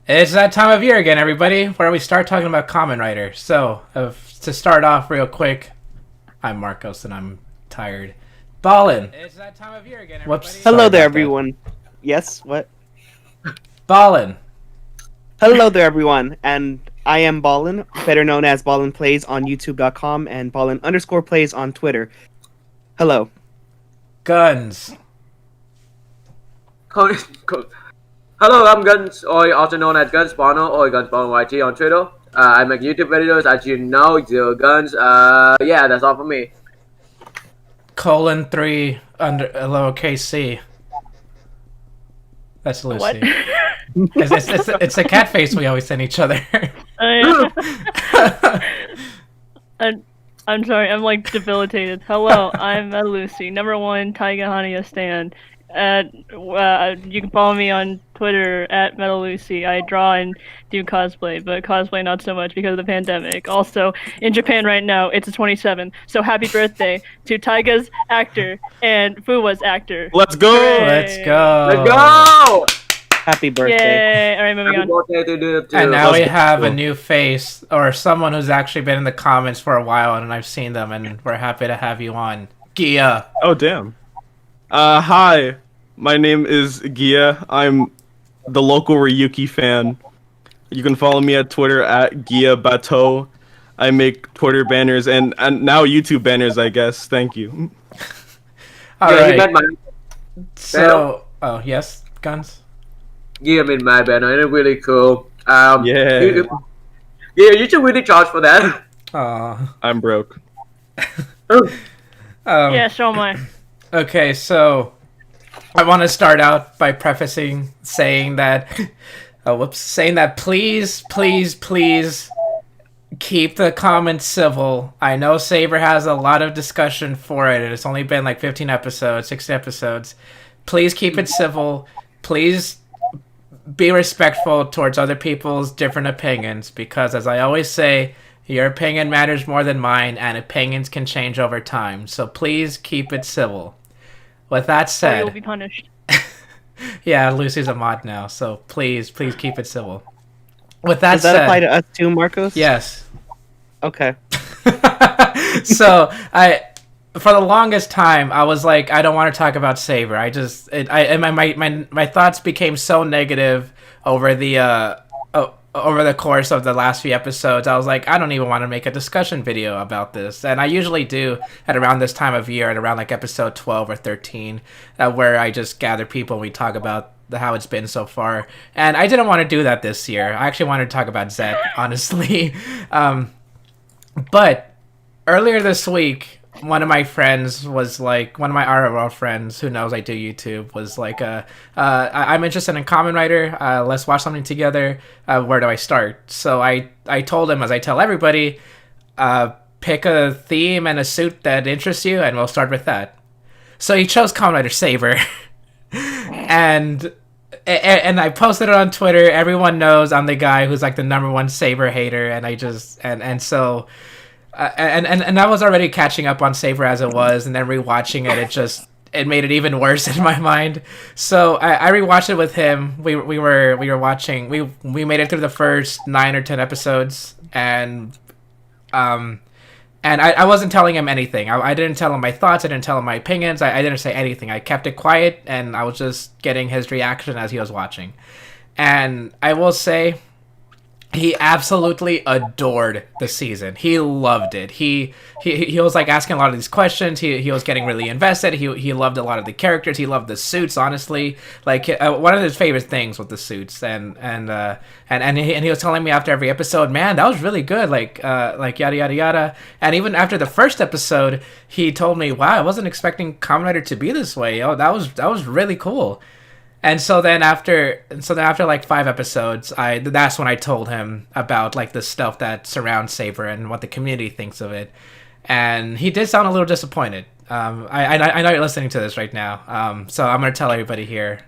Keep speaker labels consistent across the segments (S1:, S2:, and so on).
S1: It's that time of year again, everybody, where we start talking about Kamen Rider. So, to start off real quick, I'm Marcos and I'm tired. Ballin. It's that time of year again, everybody. Whoops.
S2: Hello there, everyone. Yes, what?
S1: Ballin.
S2: Hello there, everyone. And I am Ballin, better known as Ballin Plays on YouTube.com and Ballin_plays on Twitter. Hello.
S1: Guns.
S3: Hello, I'm Guns, or also known as Guns Spawner or Guns Spawner YT on Twitter. I make YouTube videos, as you know, Zero Guns. Yeah, that's all for me.
S1: :3 under lowercase c. That's Lucy.
S4: What?
S1: It's a cat face we always send each other.
S4: I'm sorry, I'm like debilitated. Hello, I'm Lucy, number one Taiga Hania stan. You can follow me on Twitter at MetalLucy. I draw and do cosplay, but cosplay not so much because of the pandemic. Also, in Japan right now, it's the 27th, so happy birthday to Taiga's actor and Fuwa's actor.
S5: Let's go!
S4: Hooray!
S1: Let's go!
S3: Let's go!
S2: Happy birthday.
S4: Yay! Alright, moving
S3: Happy
S4: on.
S3: birthday to you, too.
S1: And now we
S5: Let's
S1: have
S5: go.
S1: a new face, or someone who's actually been in the comments for a while, and I've seen them, and we're happy to have you on. Gia.
S5: Oh, damn. Hi. My name is Gia. I'm the local Ryuki fan. You can follow me at Twitter at Gia Bateau. I make Twitter banners and now YouTube banners, I guess. Thank you.
S1: All
S3: Yeah, he
S1: right.
S3: made my
S1: So, oh yes, Guns.
S3: Gia made my banner, and it's really cool.
S5: Yeah.
S3: You should really charge for that.
S1: Aw.
S5: I'm broke.
S4: Yeah, so am I.
S1: Okay, so I want to start out by prefacing saying that, saying that please, please, please keep the comments civil. I know Saber has a lot of discussion for it, and it's only been like 15 episodes, 16 episodes. Please keep it civil. Please be respectful towards other people's different opinions, because as I always say, your opinion matters more than mine, and opinions can change over time. So please keep it civil. With that
S4: Or
S1: said,
S4: you'll be punished.
S1: yeah, Lucy's a mod now, so please keep it civil. With that
S2: Does that
S1: said,
S2: apply to us too, Marcos?
S1: yes.
S2: Okay.
S1: So for the longest time, I was like, I don't want to talk about Saber. My thoughts became so negative over the course of the last few episodes. I was like, I don't even want to make a discussion video about this, and I usually do at around this time of year, at around like episode 12 or 13, where I just gather people and we talk about how it's been so far. And I didn't want to do that this year. I actually wanted to talk about Zet, honestly. But earlier this week, one of my friends was like, one of my RRL friends who knows I do YouTube was like, I'm interested in Kamen Rider. Let's watch something together. Where do I start? So I told him, as I tell everybody, pick a theme and a suit that interests you, and we'll start with that. So he chose Kamen Rider Saber. and I posted it on Twitter. Everyone knows I'm the guy who's like the #1 Saber hater, and I just so I was already catching up on Saber as it was, and then rewatching it, it made it even worse in my mind. So I rewatched it with him. We were watching. We made it through the first 9 or 10 episodes, and I wasn't telling him anything. I didn't tell him my thoughts. I didn't tell him my opinions. I didn't say anything. I kept it quiet, and I was just getting his reaction as he was watching. And I will say, he absolutely adored the season. He loved it. He was like asking a lot of these questions. He was getting really invested. He loved a lot of the characters. He loved the suits. Honestly, like one of his favorite things with the suits. And he was telling me after every episode, man, that was really good. Like yada yada yada. And even after the first episode, he told me, wow, I wasn't expecting Kamen Rider to be this way. Oh, that was really cool. And so then after like 5 episodes, that's when I told him about like the stuff that surrounds Saber and what the community thinks of it. And he did sound a little disappointed. I know you're listening to this right now, so I'm going to tell everybody here.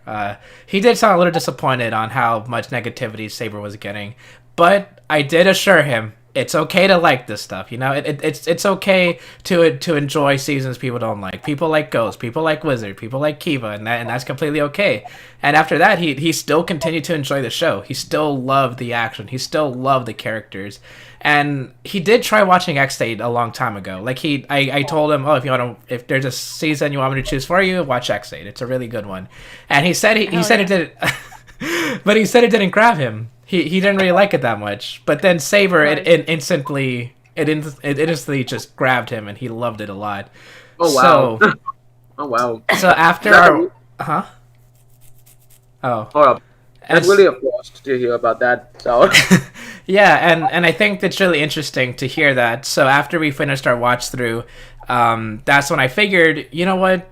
S1: He did sound a little disappointed on how much negativity Saber was getting. But I did assure him it's okay to like this stuff. You know, it's okay to enjoy seasons people don't like. People like Ghost, people like Wizard, people like Kiva, and that's completely okay. And after that, he still continued to enjoy the show. He still loved the action. He still loved the characters. And he did try watching X8 a long time ago. Like I told him, oh, if there's a season you want me to choose for you, watch X8. It's a really good one. And he said he said it didn't, but he said it didn't grab him. He didn't really like it that much. But then Saber, it instantly just grabbed him, and he loved it a lot.
S3: Oh wow!
S1: So,
S3: oh wow!
S1: So after our, huh? Oh,
S3: hold up. That's really a first to hear about that. So.
S1: Yeah, and I think it's really interesting to hear that. So after we finished our watch through, that's when I figured, you know what?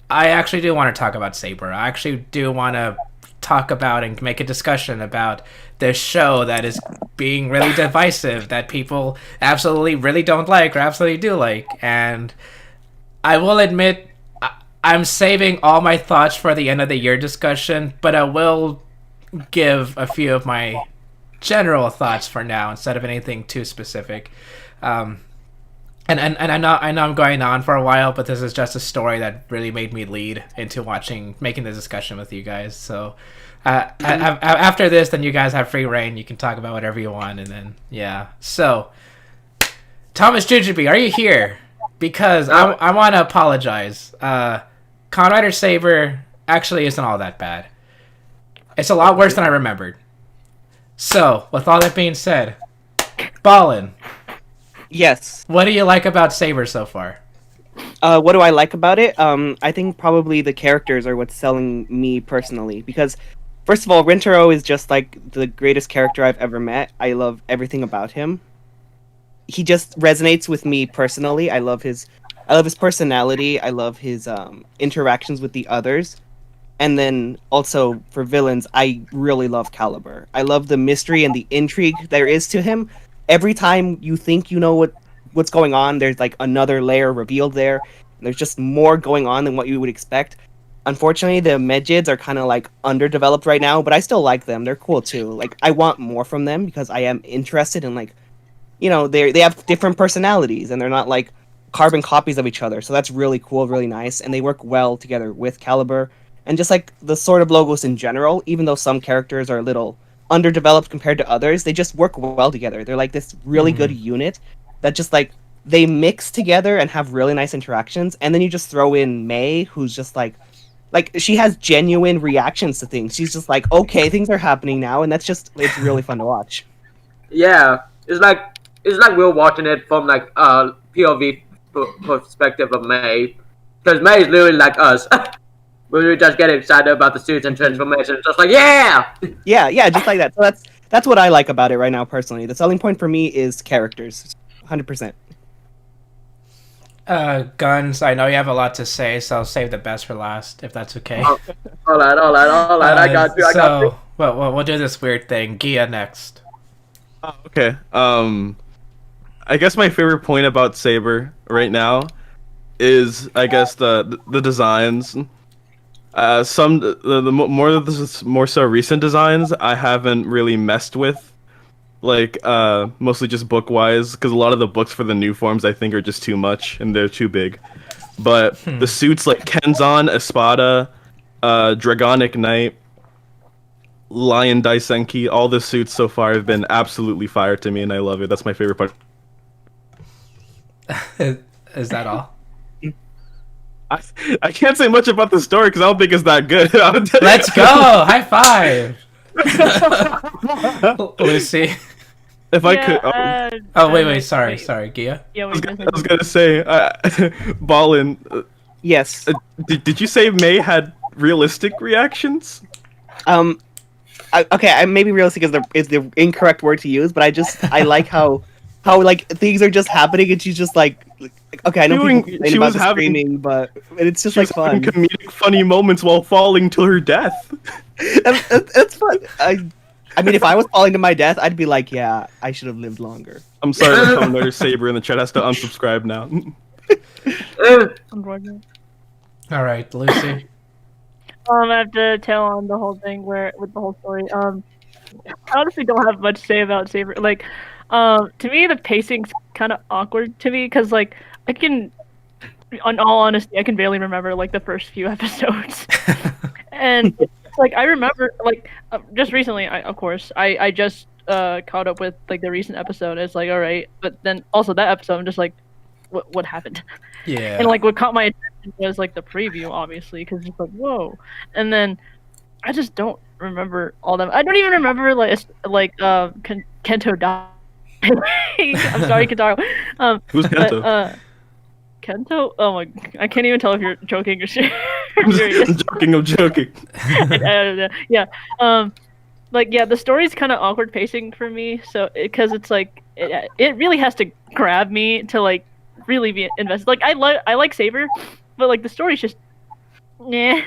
S1: I actually do want to talk about Saber. I actually do want to talk about and make a discussion about this show that is being really divisive, that people absolutely really don't like or absolutely do like. And I will admit, I'm saving all my thoughts for the end of the year discussion, but I will give a few of my general thoughts for now instead of anything too specific. And I know I'm going on for a while, but this is just a story that really made me lead into making the discussion with you guys. So after this, then you guys have free reign. You can talk about whatever you want, and then yeah. So Thomas Jujubee, are you here? Because I want to apologize. Kamen Rider Saber actually isn't all that bad. It's a lot worse than I remembered. So, with all that being said, Ballin.
S2: Yes.
S1: What do you like about Saber so far?
S2: What do I like about it? I think probably the characters are what's selling me personally. Because, first of all, Rintaro is just like the greatest character I've ever met. I love everything about him. He just resonates with me personally. I love his personality. I love his interactions with the others. And then also for villains, I really love Caliber. I love the mystery and the intrigue there is to him. Every time you think you know what's going on, there's like another layer revealed there. There's just more going on than what you would expect. Unfortunately, the Medjids are kind of like underdeveloped right now, but I still like them. They're cool too. Like I want more from them because I am interested in like, you know, they have different personalities and they're not like carbon copies of each other. So that's really cool, really nice, and they work well together with Caliber. And just like the sort of logos in general, even though some characters are a little underdeveloped compared to others, they just work well together. They're like this really good unit that just like they mix together and have really nice interactions. And then you just throw in May, who's just like she has genuine reactions to things. She's just like, okay, things are happening now, and it's really fun to watch.
S3: Yeah, it's like we're watching it from like POV perspective of May, because May is literally like us. We just get excited about the suits and transformations, just like yeah,
S2: just like that. So that's what I like about it right now, personally. The selling point for me is characters, 100%.
S1: Guns. I know you have a lot to say, so I'll save the best for last, if that's okay.
S3: all right. I got you.
S1: So, we'll do this weird thing. Gia next.
S5: Oh, okay. I guess my favorite point about Saber right now is, I guess, the designs. The more so recent designs I haven't really messed with, like mostly just book wise, because a lot of the books for the new forms I think are just too much and they're too big. But the suits like Kenzan, Espada, Dragonic Knight, Lion Daisenki, all the suits so far have been absolutely fire to me, and I love it. That's my favorite part.
S1: Is that all?
S5: I can't say much about the story because I don't think it's that good.
S1: Let's go! High five! Lucy.
S5: If I could.
S1: Wait. Sorry, Gia.
S4: Yeah,
S5: I was gonna say, Ballin.
S2: Yes.
S5: Did you say May had realistic reactions?
S2: Okay, maybe realistic is the incorrect word to use, but I like how like things are just happening and she's just like okay, I know people complain about the screaming, but it's just like fun.
S5: Comedic, funny moments while falling to her death.
S2: That's fun. I mean, if I was falling to my death, I'd be like, yeah, I should have lived longer.
S5: I'm sorry, the Kamen Saber in the chat has to unsubscribe now.
S1: All right, Lucy.
S4: I have to tell on the whole thing with the whole story. I honestly don't have much to say about Saber. Like, To me, the pacing's kind of awkward to me because, like, I can, in all honesty, I can barely remember like the first few episodes, and like I remember like just recently, of course, I just caught up with like the recent episode. It's like all right, but then also that episode, I'm just like, what happened?
S1: Yeah.
S4: And like what caught my attention was like the preview, obviously, because it's like whoa, and then I just don't remember all them. I don't even remember Kento died. I'm sorry, Kentaro.
S5: Who's Kento?
S4: But, Kento? Oh my! I can't even tell if you're joking or serious.
S5: I'm joking.
S4: Yeah. Like yeah, the story's kind of awkward pacing for me. So because it's like it really has to grab me to like really be invested. Like I like Saber, but like the story's just, yeah.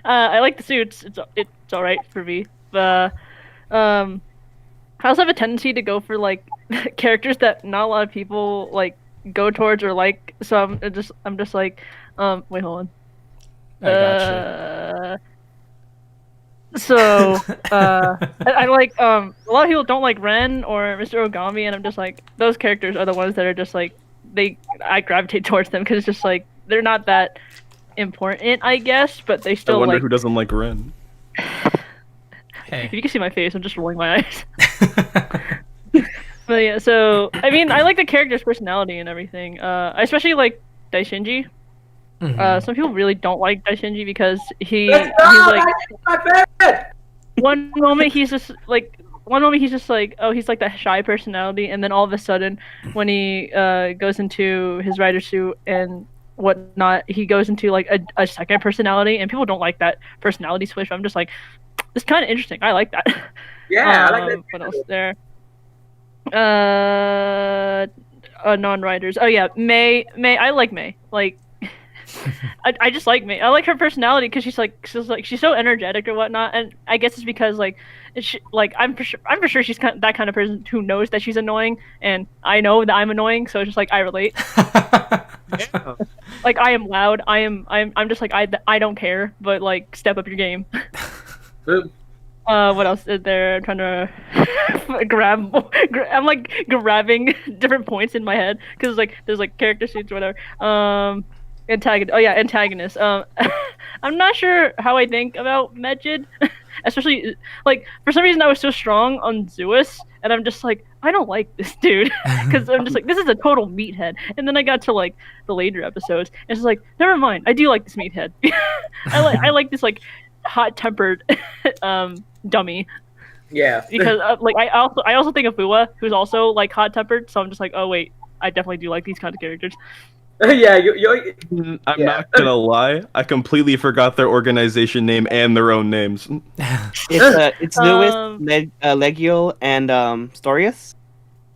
S4: I like the suits. It's all right for me. But I also have a tendency to go for like characters that not a lot of people like go towards or like. So I'm just like, wait, hold on.
S1: I gotcha.
S4: So I like a lot of people don't like Ren or Mr. Ogami, and I'm just like those characters are the ones that are just like I gravitate towards them because it's just like they're not that important, I guess, but they still
S5: I wonder
S4: like.
S5: who doesn't like Ren.
S1: Hey.
S4: If you can see my face, I'm just rolling my eyes. But yeah, so I mean, I like the character's personality and everything. I especially like Daishinji.
S1: Mhm.
S4: Some people really don't like Daishinji because he's
S3: Let's go!
S4: like
S3: That's my favorite!
S4: one moment he's just like oh, he's like the shy personality, and then all of a sudden when he goes into his rider suit and whatnot, he goes into like a second personality, and people don't like that personality switch. I'm just like, it's kind of interesting. I like that.
S3: Yeah, I like that.
S4: What else there? Non-writers. Oh yeah, May. I like May. Like, I just like May. I like her personality because she's so energetic or whatnot. And I guess it's because like, I'm for sure she's that kind of person who knows that she's annoying, and I know that I'm annoying. So it's just like I relate. Like I am loud. I'm just like I don't care. But like, step up your game. What else is there? I'm trying to I'm like grabbing different points in my head because like there's like character sheets or whatever. Antagonist. Oh yeah, antagonist. I'm not sure how I think about Medjid, especially like for some reason I was so strong on Zeus, and I'm just like I don't like this dude because I'm just like this is a total meathead. And then I got to like the later episodes, and it's like never mind, I do like this meathead. I like this like hot-tempered dummy.
S3: Yeah.
S4: Because like I also think of Bua, who's also like hot-tempered, so I'm just like, oh wait, I definitely do like these kinds of characters.
S3: Yeah, you're
S5: I'm
S3: Yeah.
S5: not gonna lie. I completely forgot their organization name and their own names.
S2: It's Lewis,
S4: Um,
S2: Legiel, and Storius.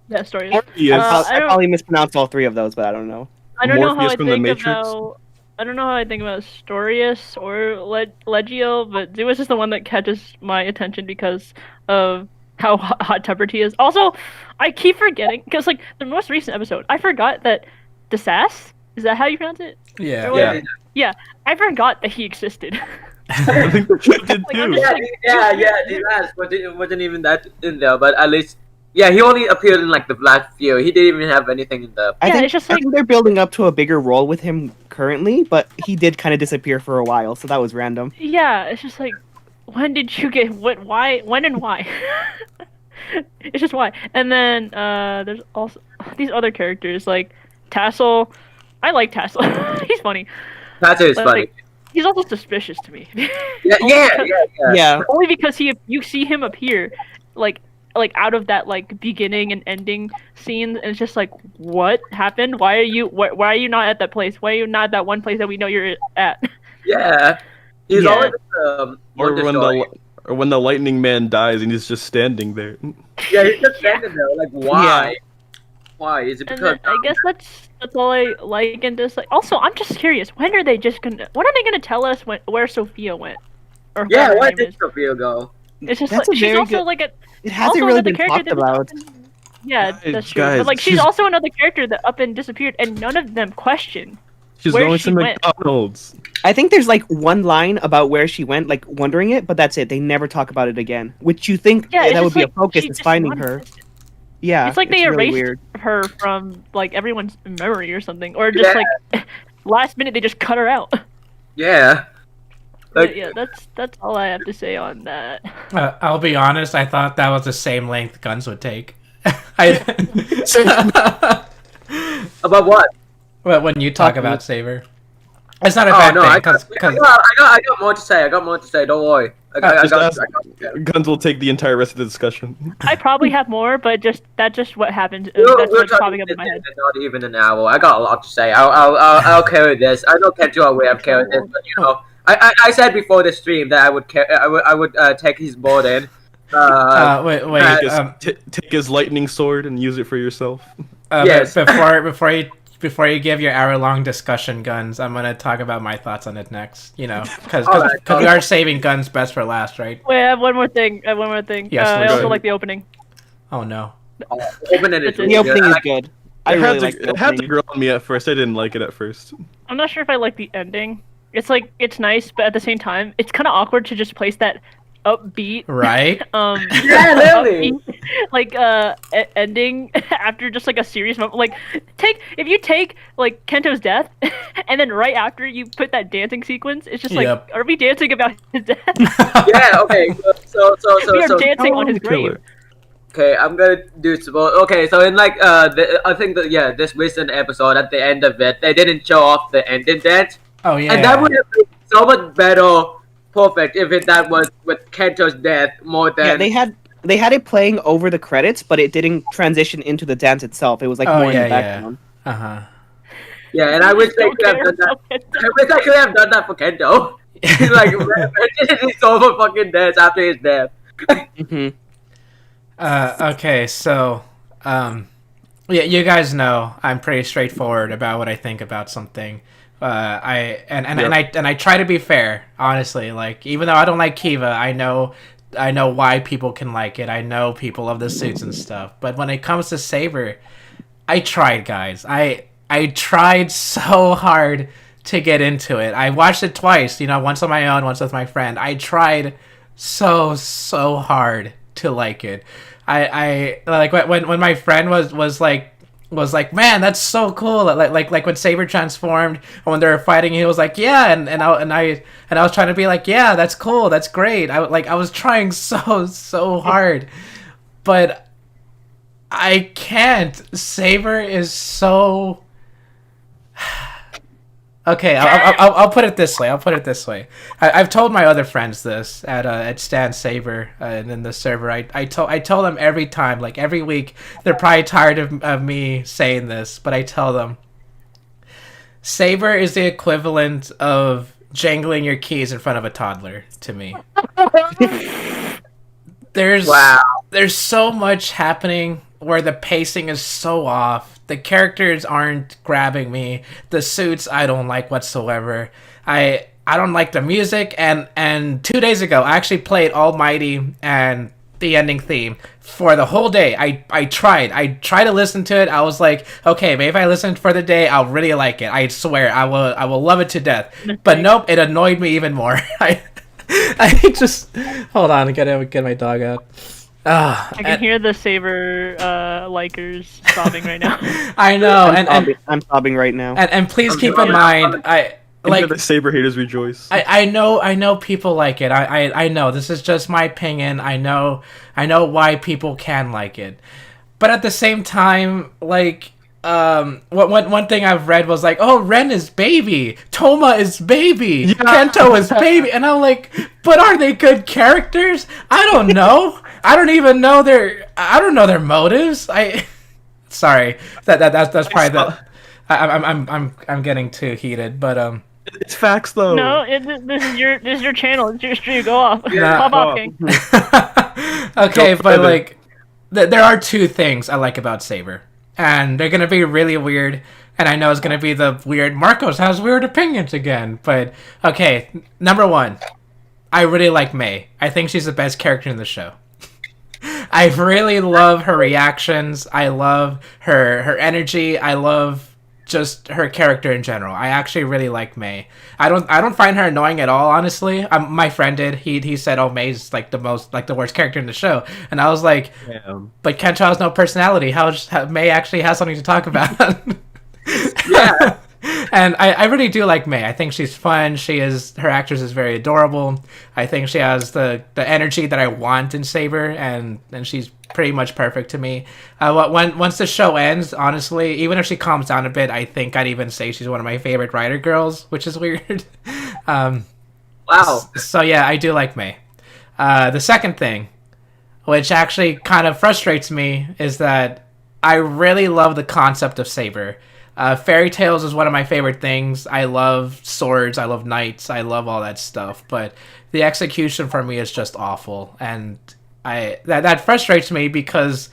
S4: Yeah, story.
S5: Yes.
S2: I probably mispronounced all three of those, but I don't know.
S4: I don't know how
S5: Morpheus
S4: I
S5: from the
S4: think
S5: Matrix?
S4: about. I don't know how I think about Storius or Legio, but Zeus is the one that catches my attention because of how hot-tempered he is. Also, I keep forgetting because like the most recent episode, I forgot that Desas, is that how you pronounce it?
S1: Yeah.
S4: Or
S3: Yeah.
S4: whatever? Yeah, I forgot that he existed.
S5: I think the show did
S4: Like, I'm
S5: too.
S4: just-
S3: Yeah. The last wasn't even that in there, but at least he only appeared in like the last few. He didn't even have anything in the.
S2: I
S4: Yeah,
S2: think,
S4: it's just
S2: I
S4: like-
S2: think they're building up to a bigger role with him currently, but he did kind of disappear for a while, so that was random.
S4: Yeah, it's just like, when did you get what? Why? When and why? It's just why. And then there's also these other characters like Tassel. I like Tassel. He's funny.
S3: That is
S4: But,
S3: funny.
S4: like, he's also suspicious to me.
S3: Yeah.
S2: Yeah,
S4: Only because you see him appear, like out of that like beginning and ending scenes, and it's just like, what happened? Why are you not at that place? Why are you not at that one place that we know you're at?
S3: Yeah. He's
S2: Yeah.
S3: always
S5: Or
S3: with
S5: when
S3: story.
S5: when the lightning man dies and he's just standing there.
S3: Yeah, he's just standing there. Like, why? Why? Is it
S4: And
S3: because?
S4: then I guess that's all I like and dislike. Also, I'm just curious. When are they gonna tell us where Sophia went? Or
S3: Yeah,
S4: whatever her
S3: why
S4: name
S3: did
S4: is?
S3: Sophia go?
S4: It's just
S2: That's
S4: like
S2: a
S4: she's
S2: very
S4: also
S2: good-
S4: like a
S2: it hasn't
S4: also
S2: really
S4: another
S2: been
S4: character
S2: talked
S4: that
S2: about.
S4: Yeah,
S5: Guys,
S4: that's true.
S5: guys,
S4: But like she's
S5: she's-
S4: also another character that up and disappeared, and none of them question.
S5: She's
S4: Where
S5: going
S4: she
S5: to
S4: went.
S5: McDonald's.
S2: I think there's like one line about where she went, like wondering it, but that's it. They never talk about it again. Which you think
S4: Yeah, it's
S2: that would
S4: just
S2: be
S4: like,
S2: a focus
S4: she
S2: is
S4: just
S2: finding her.
S4: non-existent.
S2: Yeah,
S4: It's like they
S2: really
S4: erased
S2: weird.
S4: her from like everyone's memory or something, or just like last minute they just cut her out.
S3: Yeah.
S4: But
S3: Like,
S4: yeah, that's all I have to say on that.
S1: I'll be honest. I thought that was the same length Guns would take. I
S3: about what?
S1: But when you talk about Saber, it's not a
S3: Oh
S1: bad
S3: no,
S1: thing
S3: I got,
S1: because
S3: I got more to say. I got more to say. Don't worry.
S5: Just ask, Guns will take the entire rest of the discussion.
S4: I probably have more, but that's just what happened.
S3: We're
S4: That's what's
S3: talking
S4: popping up in my head.
S3: not even an hour. I got a lot to say. I'll carry this. I know Kento will have carried this, but you know, I said before the stream that I would take his board in.
S1: wait.
S5: Take his lightning sword and use it for yourself.
S3: Yes.
S1: Before you give your hour-long discussion, Guns, I'm gonna talk about my thoughts on it next. You know, because we are saving Guns best for last, right?
S4: Wait, I have one more thing.
S1: Yes,
S4: I
S1: go
S4: also
S1: ahead.
S4: like the opening.
S1: Oh no.
S3: The opening is
S2: The opening is good. I really like the
S5: It had to
S2: opening.
S5: grow on me at first. I didn't like it at first.
S4: I'm not sure if I like the ending. It's like it's nice, but at the same time, it's kind of awkward to just place that upbeat,
S1: Right?
S3: Yeah, literally.
S4: upbeat, like ending after just like a serious moment. Like if you take like Kento's death, and then right after you put that dancing sequence, it's just like,
S1: Yep.
S4: are we dancing about his death?
S3: Yeah. Okay.
S4: We are
S3: So
S4: dancing on his grave.
S3: okay, I'm gonna do some. Okay, so in like I think that this recent episode at the end of it, they didn't show off the ending dance,
S1: Oh yeah.
S3: and that would have been so much better, perfect if that was with Kento's death more than.
S2: Yeah, they had it playing over the credits, but it didn't transition into the dance itself. It was like
S1: Oh,
S2: more in
S1: yeah,
S2: the background.
S1: Uh huh.
S3: Yeah, and I wish they
S4: Don't
S3: could have
S4: care
S3: done that.
S4: about it.
S3: I wish I could have done that for Kento. Like, it's over fucking dance after his death.
S2: Hmm.
S1: Okay, so yeah, you guys know I'm pretty straightforward about what I think about something. I try to be fair, honestly. Like, even though I don't like Kiva, I know why people can like it. I know people love the suits and stuff. But when it comes to Saber, I tried, guys. I tried so hard to get into it. I watched it twice, once on my own, once with my friend. I tried so hard to like it. I like when my friend was like, man, that's so cool. Like when Saber transformed, when they were fighting, he was like, yeah, and I was trying to be like, yeah, that's cool, that's great. I was trying so hard, but I can't. Saber is so. Okay, I'll put it this way. I've told my other friends this at Stan Saber and in the server. I told them every time, like every week. They're probably tired of me saying this, but I tell them Saber is the equivalent of jangling your keys in front of a toddler to me. There's so much happening where the pacing is so off. The characters aren't grabbing me. The suits I don't like whatsoever. I don't like the music, and 2 days ago I actually played Almighty and the ending theme for the whole day. I tried to listen to it. I was like, okay, maybe if I listen for the day, I'll really like it. I swear I will love it to death. But nope, it annoyed me even more. I just hold on, get my dog out.
S4: I can hear the Saber likers sobbing right now.
S1: I know,
S2: I'm sobbing right now.
S1: and please keep in mind,
S5: Like the Saber haters rejoice.
S1: I know people like it. I know this is just my opinion. I know why people can like it, but at the same time, like one thing I've read was like, oh, Ren is baby, Toma is baby,
S5: Yeah.
S1: Kento is baby, and I'm like, but are they good characters? I don't know. I don't even know their motives. Sorry, that's probably the. I'm getting too heated, but
S5: It's facts though.
S4: No, this is your channel. It's your stream. Go off.
S3: Yeah.
S4: Pop off, King.
S1: Okay,
S5: Go
S1: but
S5: further.
S1: like, there are two things I like about Saber, and they're gonna be really weird. And I know it's gonna be the weird. Marcos has weird opinions again, but okay. Number one, I really like Mei. I think she's the best character in the show. I really love her reactions. I love her energy. I love just her character in general. I actually really like May. I don't find her annoying at all, honestly. My friend did. He said, "Oh, May's like the worst character in the show," and I was like, "But Kento has no personality. How May actually has something to talk about?"
S3: Yeah.
S1: And I really do like May. I think she's fun. Her actress is very adorable. I think she has the energy that I want in Saber, and she's pretty much perfect to me. Once the show ends, honestly, even if she calms down a bit, I think I'd even say she's one of my favorite writer girls, which is weird.
S3: Wow.
S1: So yeah, I do like May. The second thing, which actually kind of frustrates me, is that I really love the concept of Saber. Fairy tales is one of my favorite things. I love swords, I love knights, I love all that stuff, but the execution for me is just awful, and that frustrates me because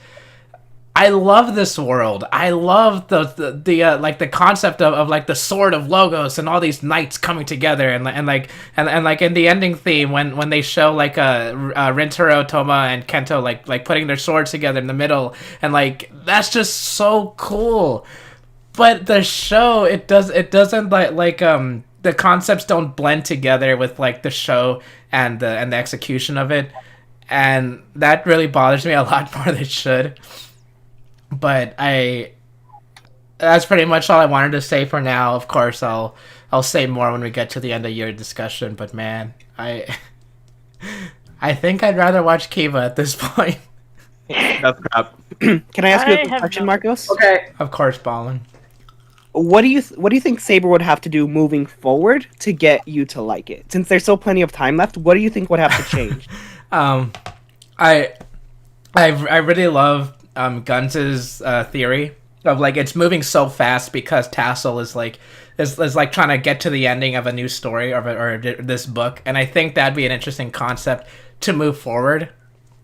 S1: I love this world. I love the like the concept of like the sword of Logos and all these knights coming together, and like in the ending theme when they show like Rintaro, Toma, and Kento like putting their swords together in the middle, and like that's just so cool. But the show, it doesn't like the concepts don't blend together with like the show and the execution of it, and that really bothers me a lot more than it should. But that's pretty much all I wanted to say for now. Of course, I'll say more when we get to the end of year discussion. But man, I think I'd rather watch Kiva at this point.
S5: That's crap.
S2: Can I ask you
S4: I
S2: a
S4: have
S2: question,
S4: no-
S2: Marcos?
S3: Okay.
S1: Of course, Ballin.
S2: What do you think Saber would have to do moving forward to get you to like it? Since there's so plenty of time left, what do you think would have to change?
S1: I really love Guns' theory of like it's moving so fast because Tassel is like trying to get to the ending of a new story or this book, and I think that'd be an interesting concept to move forward.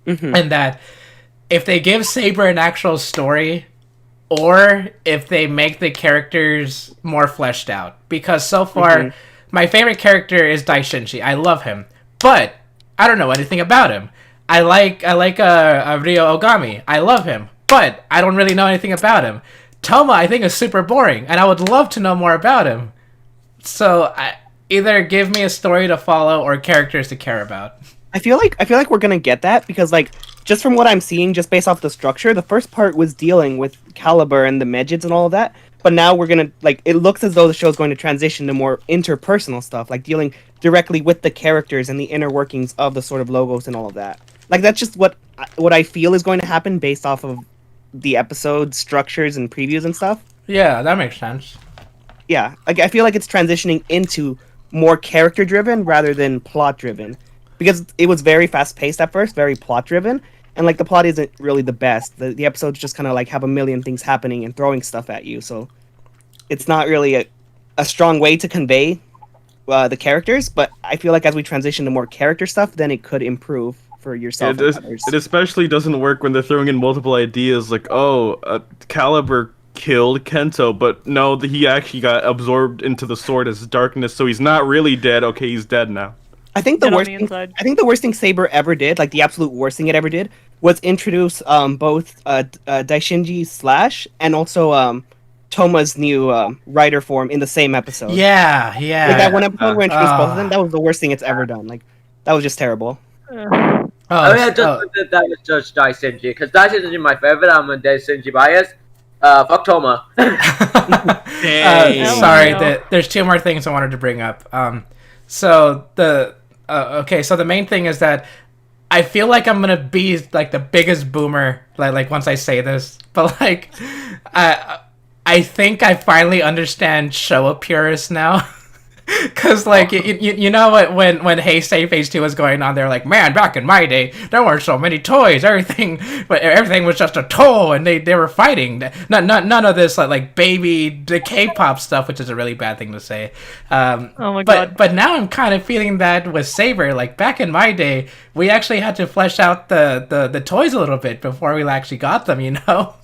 S1: And that if they give Saber an actual story, or if they make the characters more fleshed out, because so far my favorite character is Daishinji. I love him, but I don't know anything about him. I like Ryo Ogami. I love him, but I don't really know anything about him. Toma, I think, is super boring, and I would love to know more about him. So either give me a story to follow or characters to care about.
S2: I feel like we're gonna get that because like just from what I'm seeing, just based off the structure, the first part was dealing with Caliber and the Medjids and all of that. But now we're gonna like it looks as though the show's going to transition to more interpersonal stuff, like dealing directly with the characters and the inner workings of the sort of logos and all of that. Like that's just what I feel is going to happen based off of the episode structures and previews and stuff.
S1: Yeah, that makes sense.
S2: Yeah, like I feel like it's transitioning into more character driven rather than plot driven, because it was very fast paced at first, very plot driven, and like the plot isn't really the best. The episodes just kind of like have a million things happening and throwing stuff at you, so it's not really a strong way to convey the characters. But I feel like as we transition to more character stuff, then it could improve for yourself.
S5: It especially doesn't work when they're throwing in multiple ideas like, Caliber killed Kento, but no, he actually got absorbed into the sword as darkness, so he's not really dead. Okay, he's dead now.
S2: I think the
S4: Get on
S2: worst
S4: the
S2: thing,
S4: inside.
S2: I think the worst thing Saber ever did, like the absolute worst thing it ever did, was introduce both Daishinji Slash and also Toma's new writer form in the same episode.
S1: Yeah.
S2: Like that one episode where it introduced both of them, that was the worst thing it's ever done. Like that was just terrible.
S3: That was just Daishinji, because Daishinji is my favorite. I'm a Daishinji bias. Fuck Toma.
S1: Sorry, there's two more things I wanted to bring up. So the main thing is that I feel like I'm gonna be like the biggest boomer like once I say this, but like I think I finally understand Showa purists now. Cause like you know what when Heisei Phase 2 was going on, they're like, man, back in my day there weren't so many toys, everything was just a toy, and they were fighting. None of this like baby the K-pop stuff, which is a really bad thing to say.
S4: Oh my god.
S1: But now I'm kind of feeling that with Saber. Like back in my day, we actually had to flesh out the toys a little bit before we actually got them, you know?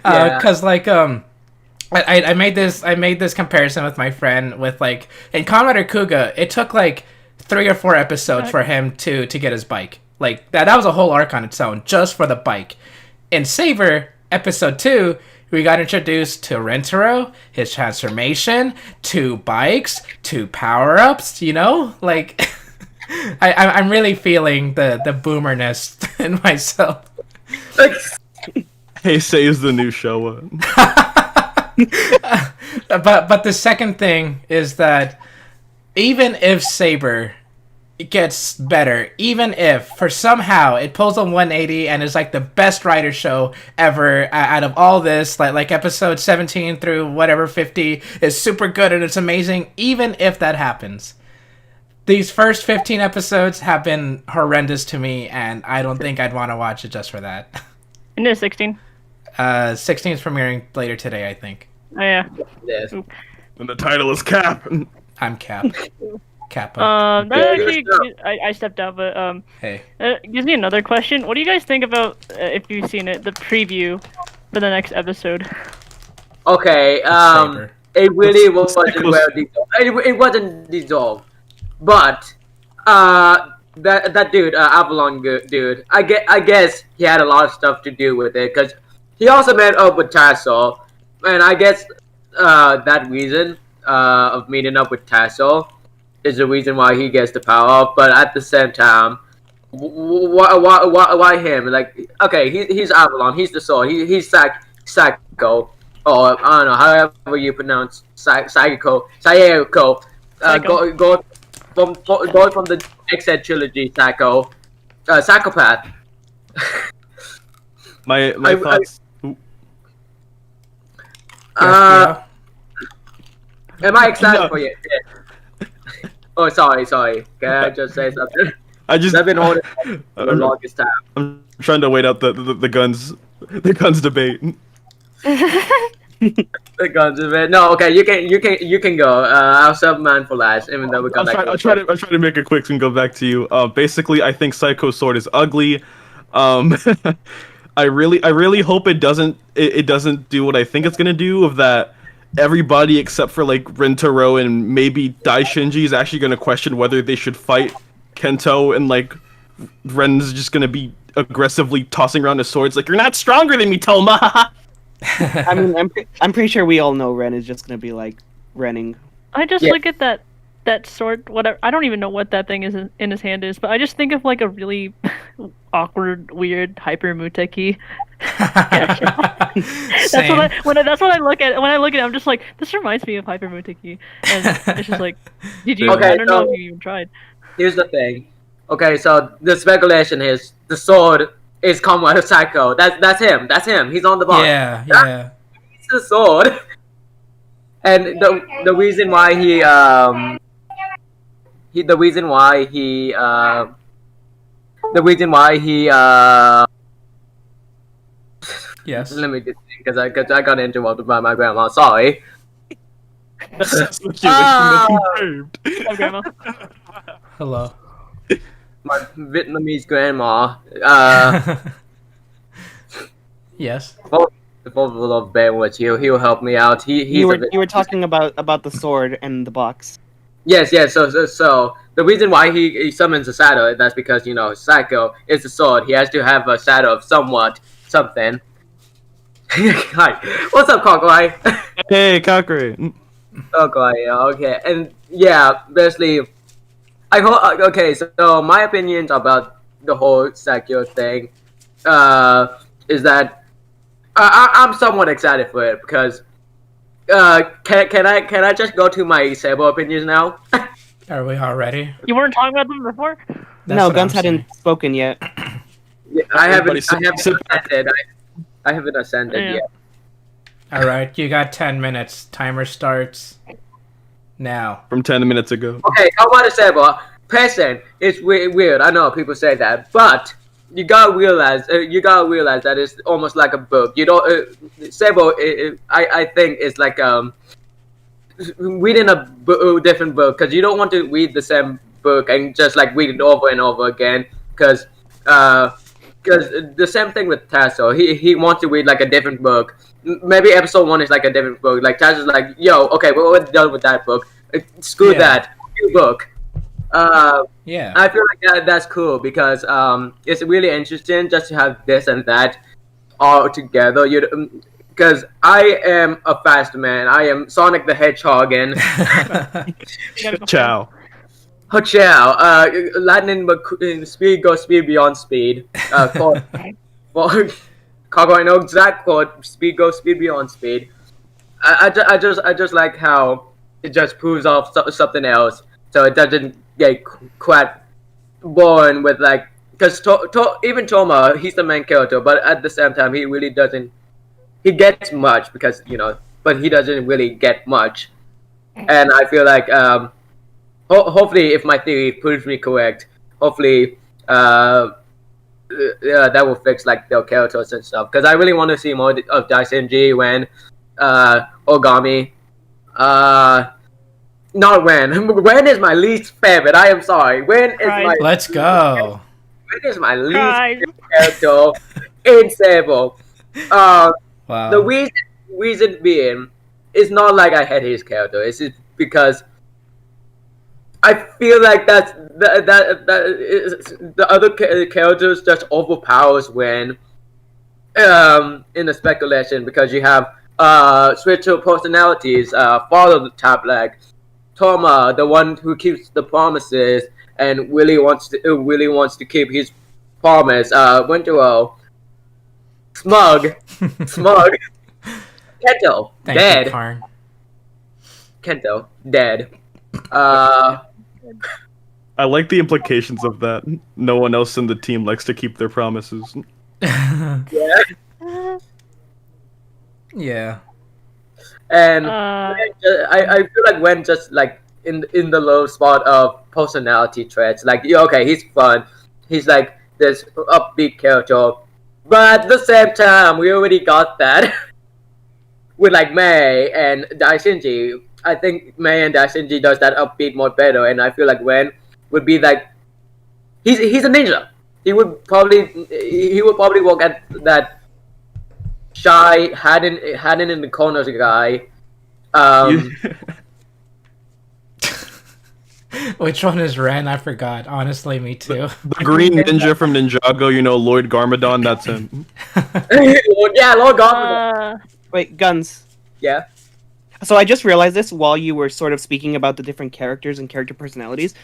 S1: Cause like I made this comparison with my friend with like in Kamen Kuga, it took like 3 or 4 episodes for him to get his bike. Like that was a whole arc on its own just for the bike. In Saber episode 2, We got introduced to Rentaro, his transformation, to bikes, to power-ups, you know? Like, I'm really feeling the boomerness in myself.
S5: Hey, say is the new Showa.
S1: But the second thing is that even if Saber gets better, even if for somehow it pulls a 180 and is like the best writer show ever out of all this, like episode 17 through whatever 50 is super good and it's amazing, even if that happens, these first 15 episodes have been horrendous to me, and I don't think I'd want to watch it just for that.
S4: And there's 16.
S1: 16 is premiering later today, I think.
S4: Oh yeah.
S3: Yes.
S5: And the title is Cap.
S1: I'm Cap. Kappa.
S4: That actually, I stepped out, but
S1: Hey.
S4: gives me another question. What do you guys think about, if you've seen it, the preview for the next episode?
S3: Okay.
S1: Saber.
S3: It really wasn't well dissolved. It wasn't dissolved, but that dude, Avalon dude, I guess he had a lot of stuff to do with it because he also met up with Tassel, and I guess that reason of meeting up with Tassel is the reason why he gets the power up. But at the same time, why him? Like, okay, he's Avalon, he's the sword, he's Psycho, or I don't know, however you pronounce Psycho. Go from the X-Ed trilogy, Psychopath.
S5: My thoughts.
S3: Am I excited
S5: No.
S3: for you? Yeah. Oh, sorry. Can I just say something?
S5: I just.
S3: I've been holding it for the longest time.
S5: I'm trying to wait out the guns debate.
S3: The guns of it. No, okay, you can go. I'll sub man for last, even though we got
S5: I'll try to make it quick and go back to you. Basically, I think Psycho Sword is ugly. I really hope it doesn't do what I think it's gonna do. Of that, everybody except for like Rentaro and maybe Daishinji is actually gonna question whether they should fight Kento, and like Ren's just gonna be aggressively tossing around his swords like, you're not stronger than me, Toma.
S2: I mean, I'm pretty sure we all know Ren is just gonna be like Renning.
S4: I just
S3: Yeah.
S4: look at that sword, whatever. I don't even know what that thing is in his hand is, but I just think of like a really awkward, weird hyper muteki.
S1: Same.
S4: That's what I look at. When I look at it, I'm just like, this reminds me of hyper muteki, and it's just like, did you?
S3: Okay,
S4: I don't know
S3: so-
S4: if you even tried.
S3: Here's the thing. Okay, so the speculation is the sword is Comrade Psycho. That's him. That's him. He's on the box.
S1: Yeah.
S3: He's the sword. And the reason why
S1: Yes.
S3: let me just think, because I got interrupted by my grandma. Sorry.
S4: Oh, grandma.
S1: Hello.
S3: My Vietnamese grandma.
S1: Yes.
S3: The Vocal of Baywatch, he'll help me out. He's
S2: You
S3: a bit-
S2: were talking about the sword and the box.
S3: Yes. So the reason why he summons a shadow, that's because, you know, Psycho is a sword. He has to have a shadow of something. Hi. What's up, Cockroach?
S5: Hey, Cockroach.
S3: Okay. And yeah, basically, I hope. Okay, so my opinions about the whole Psycho thing is that I'm somewhat excited for it because can I just go to my Saber opinions now?
S1: Are we already?
S4: You weren't talking about them before?
S1: That's
S2: No,
S1: what
S2: Guns
S1: I'm
S2: hadn't
S1: saying.
S2: spoken yet.
S3: I
S5: Everybody
S3: haven't
S5: sit-
S3: ascended. I haven't ascended
S4: Yeah.
S3: yet.
S1: All right, you got 10 minutes. Timer starts now.
S5: From 10 minutes ago.
S3: Okay, I want to say, but pacing is weird. I know people say that, but you gotta realize that it's almost like a book. You don't Saber. I think it's like reading a different book, because you don't want to read the same book and just like read it over and over again, because the same thing with Tasso. He wants to read like a different book. Maybe episode 1 is like a different book. Like Tasso's like, yo, okay, we're done with that book. Screw
S1: Yeah.
S3: that. New book.
S1: Yeah.
S3: I feel like that's cool because it's really interesting just to have this and that all together. because I am a fast man. I am Sonic the Hedgehog and
S5: Ciao.
S3: Chow. Lightning McQueen, speed goes speed beyond speed. For Cargo, I know exact quote. Speed goes speed beyond speed. I just like how it just proves off something else, so it doesn't get quite boring with like. Because even Toma, he's the main character, but at the same time, he really doesn't. He gets much because but he doesn't really get much. And I feel like hopefully, if my theory proves me correct, hopefully that will fix like their characters and stuff. Because I really want to see more of Daisenji when Ogami. Not Wen. Wen is my least favorite. I am sorry. Wen is
S4: Right.
S3: my.
S1: Let's go.
S3: Wen is my least
S4: Cries.
S3: favorite character in Saber.
S1: Wow.
S3: The reason being, it's not like I hate his character. It's just because I feel like the other characters just overpowers when in the speculation, because you have switcher personalities, Father the Tablag, Toma, the one who keeps the promises and really wants to keep his promise, Wintero, Smug, Kento,
S1: Thank
S3: dead.
S1: you, Karn.
S3: Kento, dead.
S5: I like the implications of that. No one else in the team likes to keep their promises.
S3: Yeah.
S1: Yeah.
S3: And
S4: Uh,
S3: I feel like when just like in the low spot of personality traits, like yeah, okay, he's fun, he's like this upbeat character, but at the same time, we already got that with like Mei and Daishinji. I think Mei and Daishinji does that upbeat more better, and I feel like Wen would be like he's a ninja. He would probably work at that shy, hiding in the corners guy.
S1: Which one is Ren? I forgot. Honestly, me too.
S5: The green ninja from Ninjago, Lloyd Garmadon, that's him.
S3: Yeah, Lord God.
S2: Wait, Guns.
S3: Yeah.
S2: So I just realized this while you were sort of speaking about the different characters and character personalities.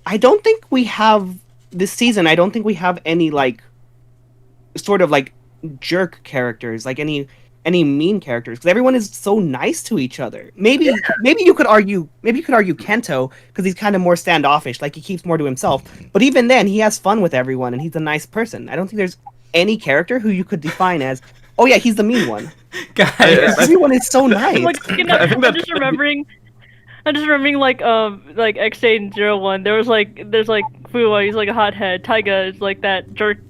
S2: I don't think we have this season. I don't think we have any like sort of like jerk characters, like any mean characters, because everyone is so nice to each other. Maybe you could argue Kento, because he's kind of more standoffish, like he keeps more to himself. But even then, he has fun with everyone, and he's a nice person. I don't think there's any character who you could define as, oh yeah, he's the mean one.
S1: Guys,
S2: Everyone is so nice.
S4: like, I'm just remembering like X801. There's like Fuwa, he's like a hothead. Taiga is like that jerk,